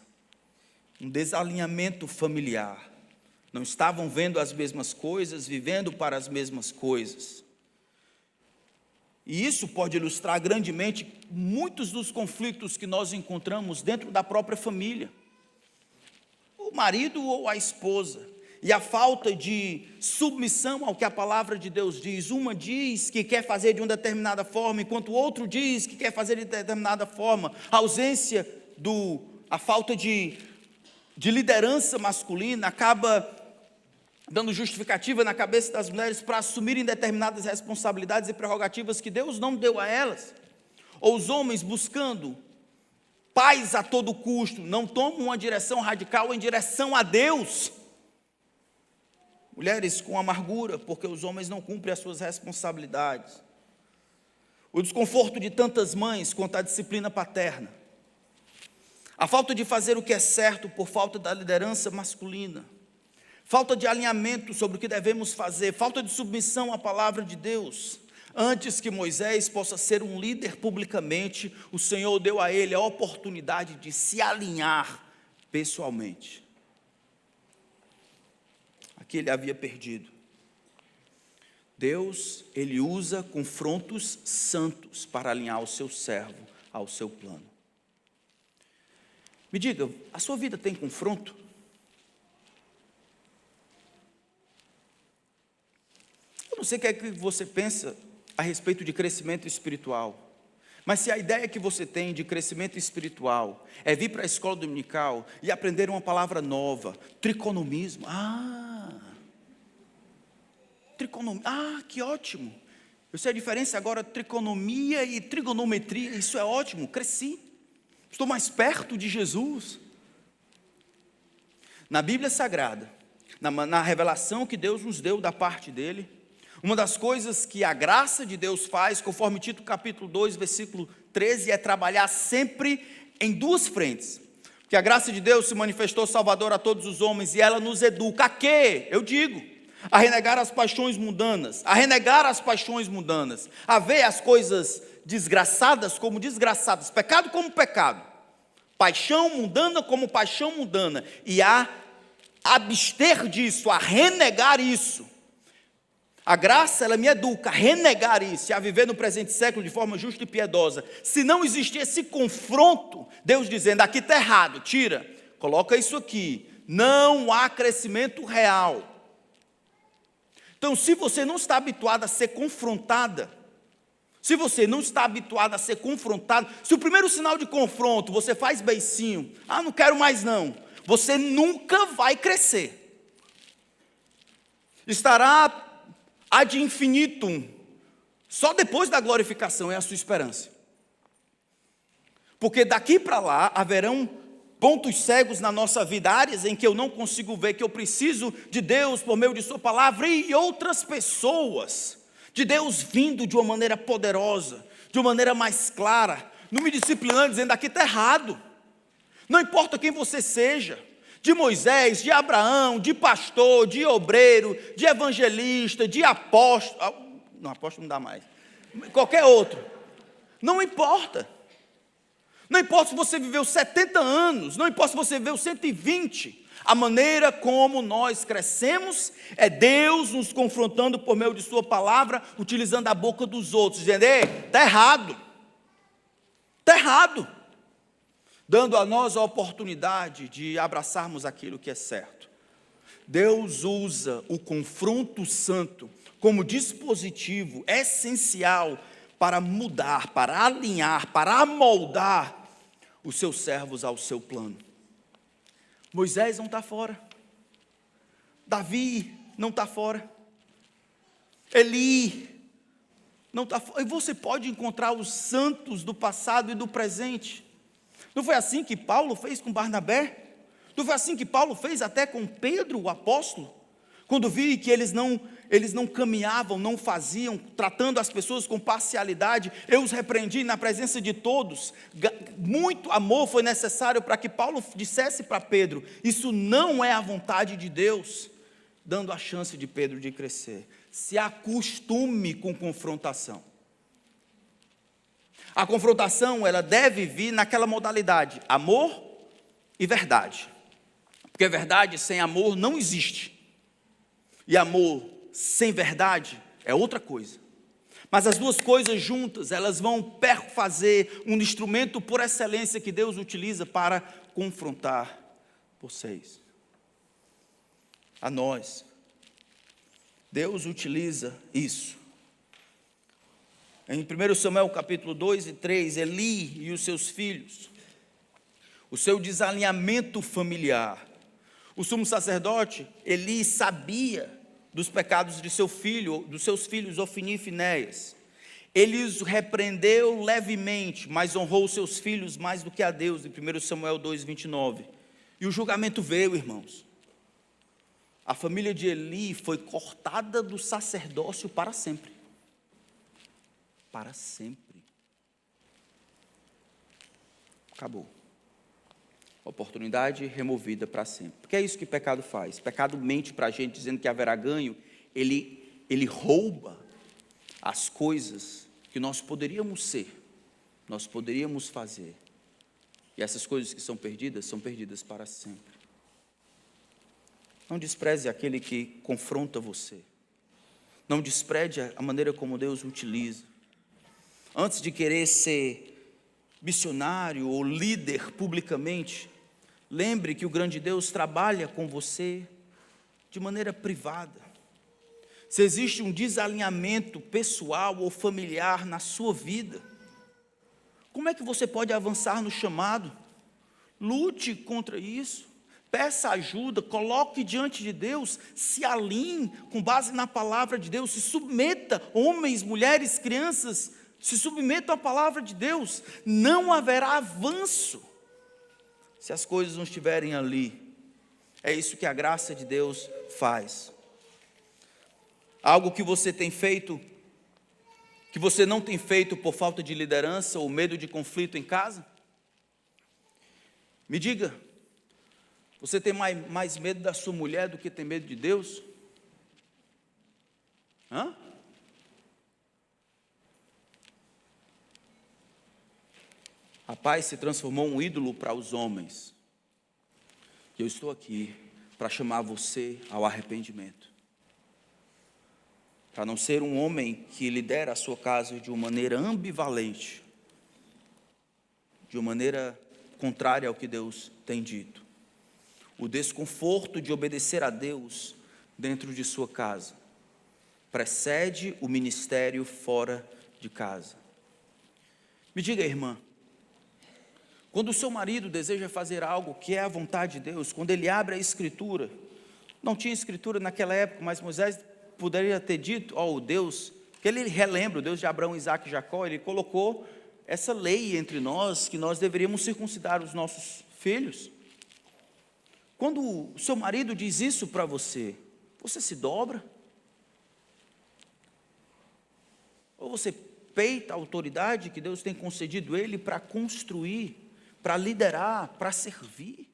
Um desalinhamento familiar. Não estavam vendo as mesmas coisas, vivendo para as mesmas coisas. E isso pode ilustrar grandemente muitos dos conflitos que nós encontramos dentro da própria família. O marido ou a esposa. E a falta de submissão ao que a palavra de Deus diz. Uma diz que quer fazer de uma determinada forma, enquanto o outro diz que quer fazer de determinada forma. A ausência, a falta de liderança masculina acaba dando justificativa na cabeça das mulheres para assumirem determinadas responsabilidades e prerrogativas que Deus não deu a elas. Ou os homens buscando paz a todo custo, não tomam uma direção radical em direção a Deus. Mulheres com amargura, porque os homens não cumprem as suas responsabilidades. O desconforto de tantas mães quanto à disciplina paterna. A falta de fazer o que é certo por falta da liderança masculina. Falta de alinhamento sobre o que devemos fazer. Falta de submissão à palavra de Deus. Antes que Moisés possa ser um líder publicamente, o Senhor deu a ele a oportunidade de se alinhar pessoalmente. Que ele havia perdido. Deus, ele usa confrontos santos para alinhar o seu servo ao seu plano. Me diga, a sua vida tem confronto? Eu não sei o que é que você pensa a respeito de crescimento espiritual. Mas se a ideia que você tem de crescimento espiritual é vir para a escola dominical e aprender uma palavra nova, triconomismo, que ótimo, eu sei a diferença agora, triconomia e trigonometria, isso é ótimo, cresci, estou mais perto de Jesus. Na Bíblia Sagrada, na revelação que Deus nos deu da parte dele, uma das coisas que a graça de Deus faz, conforme Tito capítulo 2, versículo 13, é trabalhar sempre em duas frentes. Porque a graça de Deus se manifestou salvadora a todos os homens e ela nos educa a quê? Eu digo, a renegar as paixões mundanas, a ver as coisas desgraçadas como desgraçadas, pecado como pecado, paixão mundana como paixão mundana, e a abster disso, a renegar isso. A graça, ela me educa a renegar isso, a viver no presente século de forma justa e piedosa. Se não existir esse confronto, Deus dizendo, aqui está errado, tira, coloca isso aqui, não há crescimento real. Então, se você não está habituado a ser confrontada, se o primeiro sinal de confronto você faz beicinho, não quero mais não, você nunca vai crescer. Estará ad infinitum, só depois da glorificação é a sua esperança. Porque daqui para lá haverão pontos cegos na nossa vida, áreas em que eu não consigo ver, que eu preciso de Deus por meio de sua palavra e outras pessoas, de Deus vindo de uma maneira poderosa, de uma maneira mais clara, não me disciplinando, dizendo aqui está errado, não importa quem você seja, de Moisés, de Abraão, de pastor, de obreiro, de evangelista, de apóstolo, não, apóstolo não dá mais, qualquer outro, não importa. Não importa se você viveu 70 anos, não importa se você viveu 120, a maneira como nós crescemos é Deus nos confrontando por meio de sua palavra, utilizando a boca dos outros, dizendo, está errado, dando a nós a oportunidade de abraçarmos aquilo que é certo. Deus usa o confronto santo como dispositivo essencial para mudar, para alinhar, para amoldar os seus servos ao seu plano. Moisés não está fora, Davi não está fora, Eli não está fora, e você pode encontrar os santos do passado e do presente. Não foi assim que Paulo fez com Barnabé? Não foi assim que Paulo fez até com Pedro, o apóstolo? Quando vi que eles não caminhavam, não faziam, tratando as pessoas com parcialidade, eu os repreendi na presença de todos. Muito amor foi necessário para que Paulo dissesse para Pedro, isso não é a vontade de Deus, dando a chance de Pedro de crescer. se acostume com confrontação. A confrontação, ela deve vir naquela modalidade, amor e verdade. Porque verdade sem amor não existe. E amor sem verdade é outra coisa. Mas as duas coisas juntas, elas vão fazer um instrumento por excelência que Deus utiliza para confrontar vocês. A nós. Deus utiliza isso. Em 1 Samuel capítulo 2 e 3, Eli e os seus filhos, o seu desalinhamento familiar. O sumo sacerdote, Eli, sabia dos pecados de seu filho, dos seus filhos Ofni e Finéias. Ele os repreendeu levemente, mas honrou seus filhos mais do que a Deus, em 1 Samuel 2, 29. E o julgamento veio, irmãos. A família de Eli foi cortada do sacerdócio para sempre. Para sempre. Acabou. Oportunidade removida para sempre. Porque é isso que pecado faz. Pecado mente para a gente, dizendo que haverá ganho. Ele rouba as coisas que nós poderíamos ser, nós poderíamos fazer. E essas coisas que são perdidas para sempre. Não despreze aquele que confronta você. Não despreze a maneira como Deus o utiliza. Antes de querer ser missionário ou líder publicamente, lembre que o grande Deus trabalha com você de maneira privada. Se existe um desalinhamento pessoal ou familiar na sua vida, como é que você pode avançar no chamado? Lute contra isso. Peça ajuda, coloque diante de Deus, se alinhe com base na palavra de Deus, se submeta, homens, mulheres, crianças, se submetam à palavra de Deus. Não haverá avanço se as coisas não estiverem ali. É isso que a graça de Deus faz. Algo que você tem feito, que você não tem feito por falta de liderança ou medo de conflito em casa? Me diga, você tem mais medo da sua mulher do que tem medo de Deus? A paz se transformou em um ídolo para os homens. E eu estou aqui para chamar você ao arrependimento. Para não ser um homem que lidera a sua casa de uma maneira ambivalente, de uma maneira contrária ao que Deus tem dito. O desconforto de obedecer a Deus dentro de sua casa precede o ministério fora de casa. Me diga, irmã, quando o seu marido deseja fazer algo que é a vontade de Deus, quando ele abre a Escritura, não tinha Escritura naquela época, mas Moisés poderia ter dito, o Deus, que ele relembra, o Deus de Abraão, Isaque e Jacó, ele colocou essa lei entre nós, que nós deveríamos circuncidar os nossos filhos. Quando o seu marido diz isso para você, você se dobra? Ou você peita a autoridade que Deus tem concedido ele para construir, para liderar, para servir?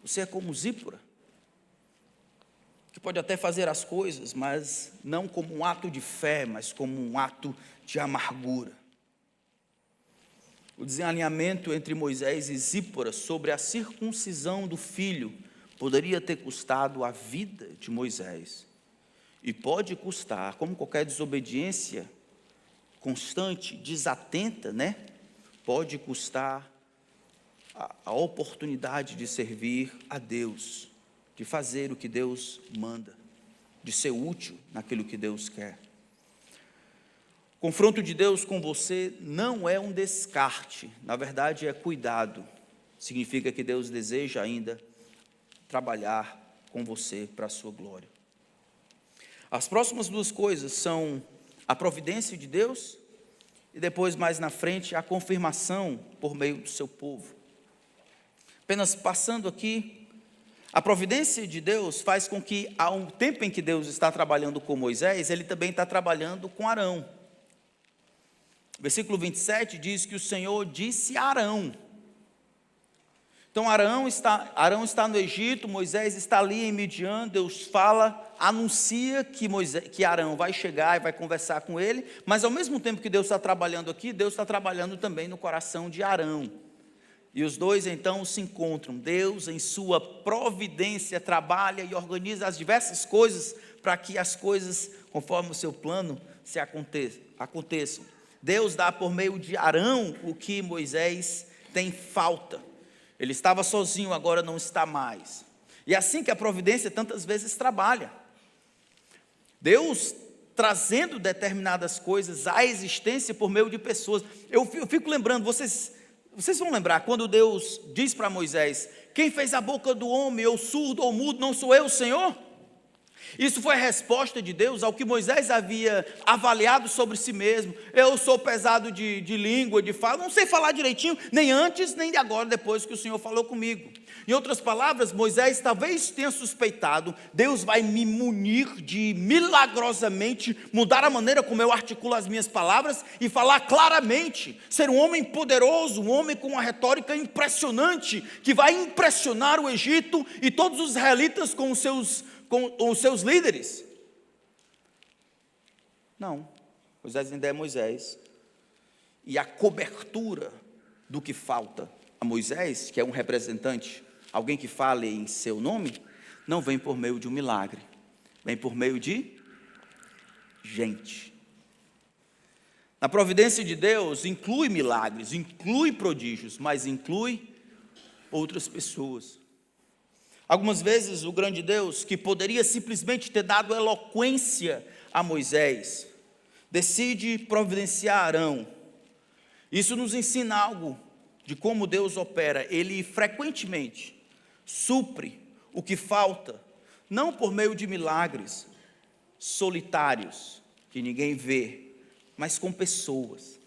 Você é como Zípora, que pode até fazer as coisas, mas não como um ato de fé, mas como um ato de amargura. O desalinhamento entre Moisés e Zípora sobre a circuncisão do filho poderia ter custado a vida de Moisés. E pode custar, como qualquer desobediência constante, desatenta, pode custar a oportunidade de servir a Deus, de fazer o que Deus manda, de ser útil naquilo que Deus quer. O confronto de Deus com você não é um descarte, na verdade é cuidado. Significa que Deus deseja ainda trabalhar com você para a sua glória. As próximas duas coisas são a providência de Deus e depois, mais na frente, a confirmação por meio do seu povo. Apenas passando aqui, a providência de Deus faz com que, há um tempo em que Deus está trabalhando com Moisés, Ele também está trabalhando com Arão. Versículo 27 diz que o Senhor disse a Arão. Então Arão está no Egito, Moisés está ali em Midian, Deus fala, anuncia que Arão vai chegar e vai conversar com ele, mas ao mesmo tempo que Deus está trabalhando aqui, Deus está trabalhando também no coração de Arão. E os dois então se encontram. Deus, em sua providência, trabalha e organiza as diversas coisas para que as coisas, conforme o seu plano, se aconteçam. Deus dá por meio de Arão o que Moisés tem falta. Ele estava sozinho, agora não está mais. E é assim que a providência tantas vezes trabalha. Deus trazendo determinadas coisas à existência por meio de pessoas. Eu fico lembrando, vocês vão lembrar, quando Deus diz para Moisés: quem fez a boca do homem, ou surdo ou mudo, não sou eu, Senhor? Isso foi a resposta de Deus ao que Moisés havia avaliado sobre si mesmo. Eu sou pesado de língua, de fala, não sei falar direitinho, nem antes, nem agora, depois que o Senhor falou comigo. Em outras palavras, Moisés talvez tenha suspeitado: Deus vai me munir de milagrosamente mudar a maneira como eu articulo as minhas palavras e falar claramente, ser um homem poderoso, um homem com uma retórica impressionante, que vai impressionar o Egito e todos os israelitas com os seus líderes. Não, Moisés ainda é Moisés, e a cobertura do que falta a Moisés, que é um representante, alguém que fale em seu nome, não vem por meio de um milagre, vem por meio de gente. Na providência de Deus inclui milagres, inclui prodígios, mas inclui outras pessoas. Algumas vezes o grande Deus, que poderia simplesmente ter dado eloquência a Moisés, decide providenciar Arão. Isso nos ensina algo de como Deus opera. Ele frequentemente supre o que falta, não por meio de milagres solitários, que ninguém vê, mas com pessoas.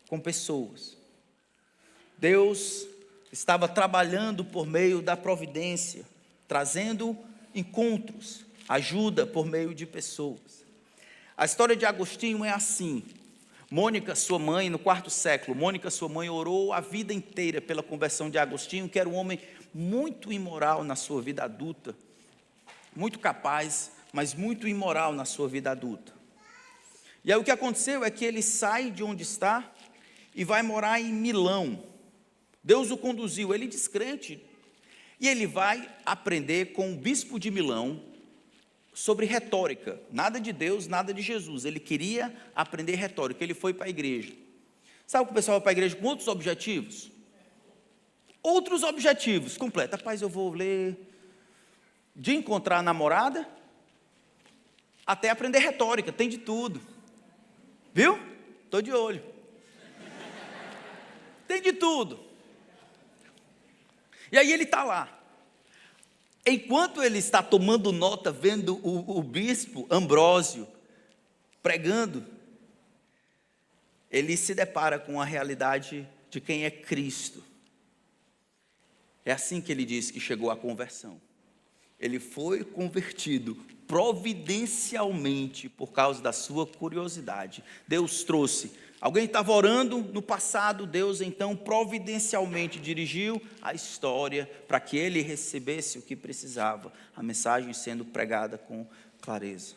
Com pessoas. Deus estava trabalhando por meio da providência, trazendo encontros, ajuda por meio de pessoas. A história de Agostinho é assim. Mônica, sua mãe, no quarto século, Mônica, sua mãe, orou a vida inteira pela conversão de Agostinho, que era um homem muito imoral na sua vida adulta, muito capaz, mas muito imoral na sua vida adulta. E aí o que aconteceu é que ele sai de onde está e vai morar em Milão. Deus o conduziu, ele descrente, e ele vai aprender com o bispo de Milão sobre retórica, nada de Deus, nada de Jesus. Ele queria aprender retórica, ele foi para a igreja. Sabe que o pessoal vai para a igreja com outros objetivos? Outros objetivos, completo. Rapaz, eu vou ler de encontrar a namorada até aprender retórica, tem de tudo. Viu? Estou de olho. Tem de tudo. E aí ele está lá. Enquanto ele está tomando nota, vendo o bispo Ambrósio pregando, ele se depara com a realidade de quem é Cristo. É assim que ele diz que chegou à conversão. Ele foi convertido providencialmente por causa da sua curiosidade. Deus trouxe. Alguém estava orando no passado, Deus então providencialmente dirigiu a história para que ele recebesse o que precisava, a mensagem sendo pregada com clareza.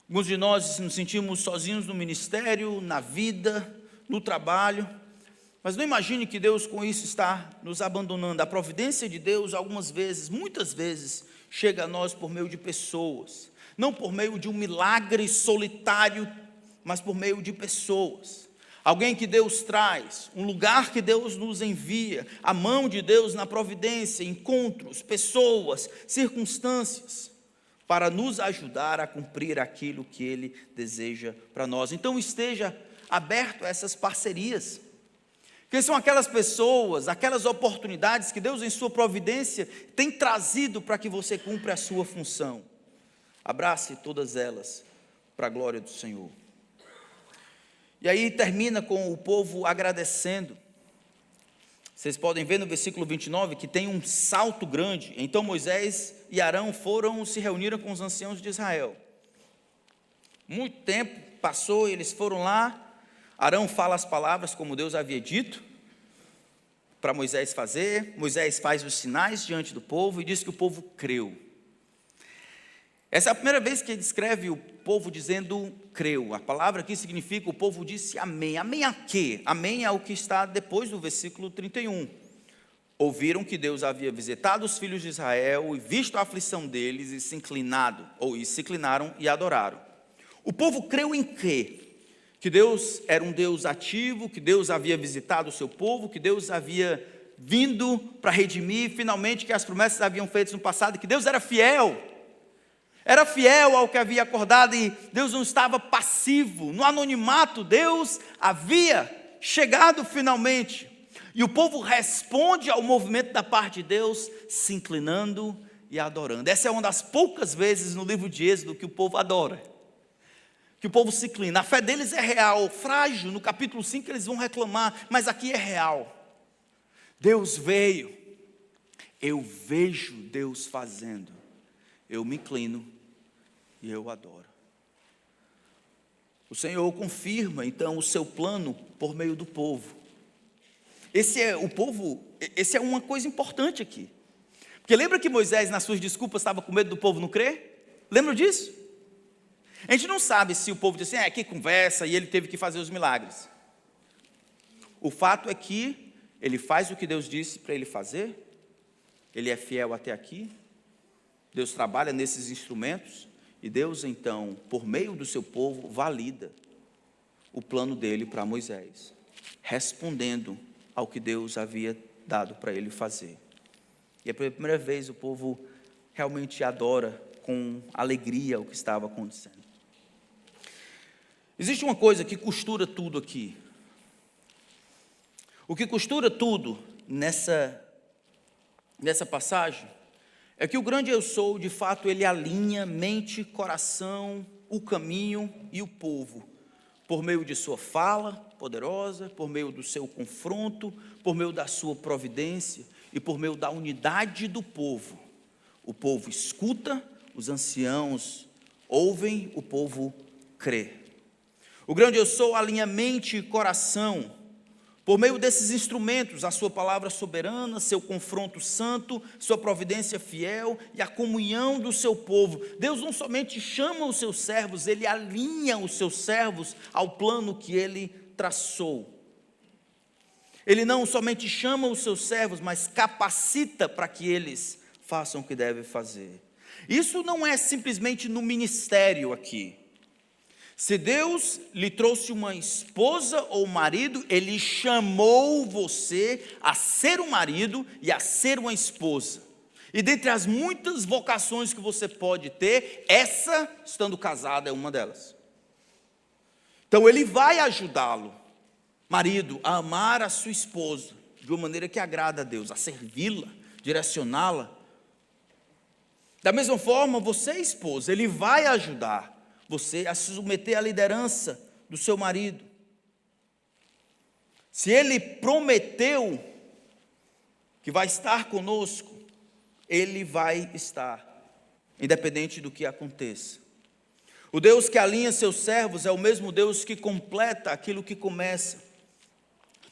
Alguns de nós nos sentimos sozinhos no ministério, na vida, no trabalho, mas não imagine que Deus com isso está nos abandonando. A providência de Deus algumas vezes, muitas vezes, chega a nós por meio de pessoas, não por meio de um milagre solitário, mas por meio de pessoas. Alguém que Deus traz, um lugar que Deus nos envia, a mão de Deus na providência, encontros, pessoas, circunstâncias, para nos ajudar a cumprir aquilo que Ele deseja para nós. Então esteja aberto a essas parcerias, que são aquelas pessoas, aquelas oportunidades que Deus em sua providência tem trazido para que você cumpra a sua função. Abrace todas elas para a glória do Senhor. E aí termina com o povo agradecendo. Vocês podem ver no versículo 29 que tem um salto grande. Então Moisés e Arão se reuniram com os anciãos de Israel. Muito tempo passou, eles foram lá. Arão fala as palavras como Deus havia dito. para Moisés fazer. Moisés faz os sinais diante do povo e diz que o povo creu. Essa é a primeira vez que ele descreve o povo dizendo creu. A palavra aqui significa o povo disse amém. Amém a quê? Amém é o que está depois do versículo 31. Ouviram que Deus havia visitado os filhos de Israel e visto a aflição deles e se inclinaram e adoraram. O povo creu em quê? Que Deus era um Deus ativo, que Deus havia visitado o seu povo, que Deus havia vindo para redimir, finalmente que as promessas haviam feito no passado, que Deus era fiel ao que havia acordado e Deus não estava passivo. No anonimato, Deus havia chegado finalmente. E o povo responde ao movimento da parte de Deus, se inclinando e adorando. Essa é uma das poucas vezes no livro de Êxodo que o povo adora, que o povo se inclina. A fé deles é real, frágil. No capítulo 5 eles vão reclamar, mas aqui é real. Deus veio, eu vejo Deus fazendo, eu me inclino e eu adoro. O Senhor confirma então o seu plano por meio do povo. Esse é uma coisa importante aqui. Porque lembra que Moisés, nas suas desculpas, estava com medo do povo não crer? Lembra disso? A gente não sabe se o povo disse assim, que conversa, e ele teve que fazer os milagres. O fato é que ele faz o que Deus disse para ele fazer, ele é fiel até aqui, Deus trabalha nesses instrumentos, e Deus então, por meio do seu povo, valida o plano dele para Moisés, respondendo ao que Deus havia dado para ele fazer. E é pela primeira vez o povo realmente adora com alegria o que estava acontecendo. Existe uma coisa que costura tudo aqui. O que costura tudo nessa passagem é que o grande eu sou, de fato, ele alinha mente, coração, o caminho e o povo, por meio de sua fala poderosa, por meio do seu confronto, por meio da sua providência e por meio da unidade do povo. O povo escuta, os anciãos ouvem, o povo crê. O grande eu sou alinha mente e coração, por meio desses instrumentos, a sua palavra soberana, seu confronto santo, sua providência fiel e a comunhão do seu povo. Deus não somente chama os seus servos, ele alinha os seus servos ao plano que ele traçou. Ele não somente chama os seus servos, mas capacita para que eles façam o que devem fazer. Isso não é simplesmente no ministério aqui. Se Deus lhe trouxe uma esposa ou marido, ele chamou você a ser um marido e a ser uma esposa. E dentre as muitas vocações que você pode ter, essa, estando casada, é uma delas. Então ele vai ajudá-lo, marido, a amar a sua esposa de uma maneira que agrada a Deus, a servi-la, direcioná-la. Da mesma forma, você, esposa, ele vai ajudar você a se submeter à liderança do seu marido. Se ele prometeu que vai estar conosco, ele vai estar, independente do que aconteça. O Deus que alinha seus servos é o mesmo Deus que completa aquilo que começa.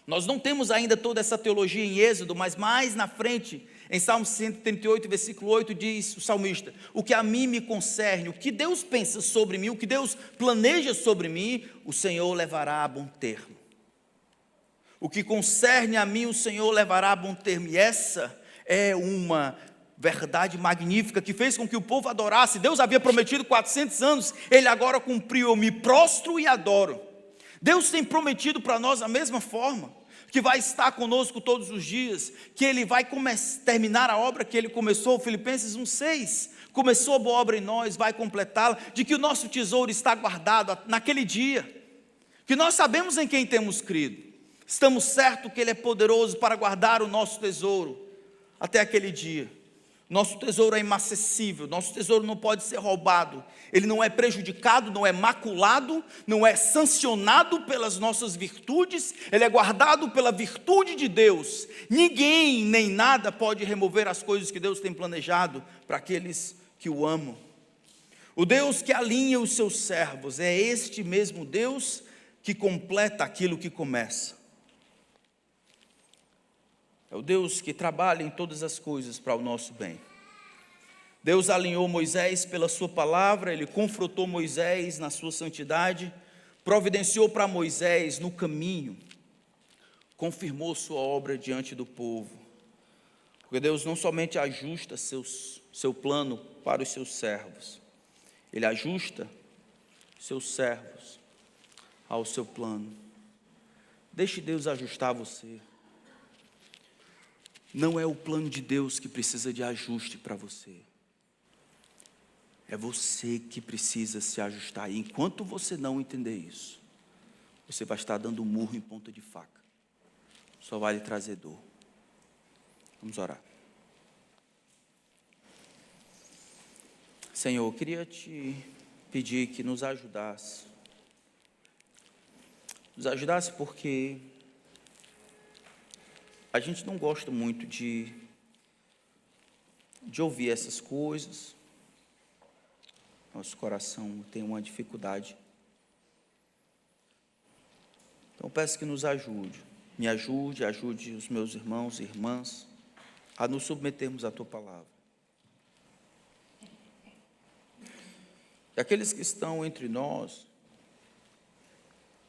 Nós não temos ainda toda essa teologia em Êxodo, mas mais na frente, em Salmo 138, versículo 8, diz o salmista: o que a mim me concerne, o que Deus pensa sobre mim, o que Deus planeja sobre mim, o Senhor levará a bom termo. O que concerne a mim, o Senhor levará a bom termo. E essa é uma verdade magnífica que fez com que o povo adorasse. Deus havia prometido 400 anos, ele agora cumpriu. Eu me prostro e adoro. Deus tem prometido para nós a mesma forma, que vai estar conosco todos os dias, que ele vai terminar a obra que ele começou. Filipenses 1,6, começou a boa obra em nós, vai completá-la, de que o nosso tesouro está guardado naquele dia, que nós sabemos em quem temos crido, estamos certos que ele é poderoso para guardar o nosso tesouro até aquele dia. Nosso tesouro é inacessível, nosso tesouro não pode ser roubado, ele não é prejudicado, não é maculado, não é sancionado pelas nossas virtudes, ele é guardado pela virtude de Deus. Ninguém nem nada pode remover as coisas que Deus tem planejado para aqueles que o amam. O Deus que alinha os seus servos é este mesmo Deus que completa aquilo que começa. É o Deus que trabalha em todas as coisas para o nosso bem. Deus alinhou Moisés pela sua palavra, ele confrontou Moisés na sua santidade, providenciou para Moisés no caminho, confirmou sua obra diante do povo. Porque Deus não somente ajusta seu plano para os seus servos, Ele ajusta seus servos ao seu plano. Deixe Deus ajustar você. Não é o plano de Deus que precisa de ajuste para você. É você que precisa se ajustar. E enquanto você não entender isso, você vai estar dando um murro em ponta de faca. Só vai lhe trazer dor. Vamos orar. Senhor, eu queria te pedir que nos ajudasse. Nos ajudasse porque a gente não gosta muito de ouvir essas coisas. Nosso coração tem uma dificuldade. Então peço que nos ajude. Me ajude, ajude os meus irmãos e irmãs a nos submetermos à Tua palavra. E aqueles que estão entre nós,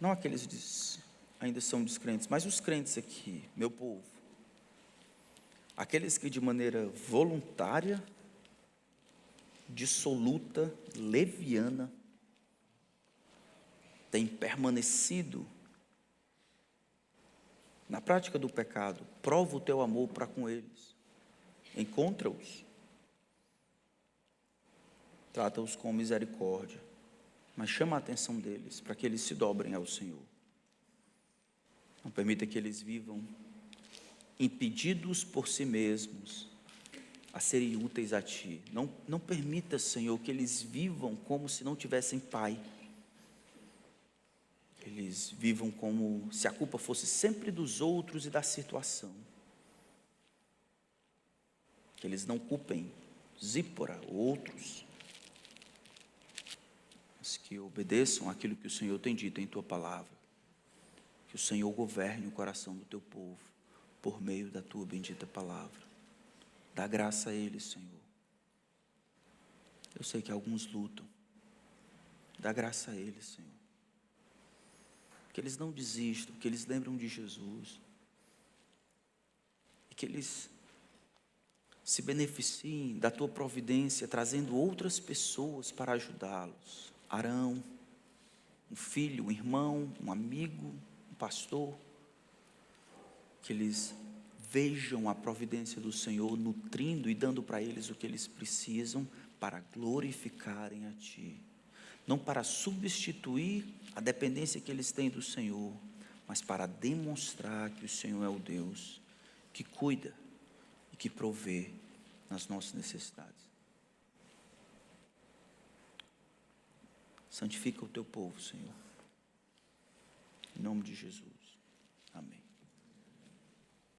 não aqueles que ainda são descrentes, mas os crentes aqui, meu povo, aqueles que de maneira voluntária, dissoluta, leviana, têm permanecido na prática do pecado, prova o teu amor para com eles, encontra-os, trata-os com misericórdia, mas chama a atenção deles para que eles se dobrem ao Senhor. Não permita que eles vivam impedidos por si mesmos a serem úteis a Ti. Não permita, Senhor, que eles vivam como se não tivessem Pai. Eles vivam como se a culpa fosse sempre dos outros e da situação. Que eles não culpem Zípora ou outros, mas que obedeçam aquilo que o Senhor tem dito em Tua palavra. Que o Senhor governe o coração do Teu povo por meio da Tua bendita palavra. Dá graça a eles, Senhor. Eu sei que alguns lutam. Dá graça a eles, Senhor. Que eles não desistam, que eles lembram de Jesus. E que eles se beneficiem da Tua providência, trazendo outras pessoas para ajudá-los. Arão, um filho, um irmão, um amigo, um pastor. Que eles vejam a providência do Senhor nutrindo e dando para eles o que eles precisam para glorificarem a Ti. Não para substituir a dependência que eles têm do Senhor, mas para demonstrar que o Senhor é o Deus que cuida e que provê nas nossas necessidades. Santifica o Teu povo, Senhor. Em nome de Jesus. Amém.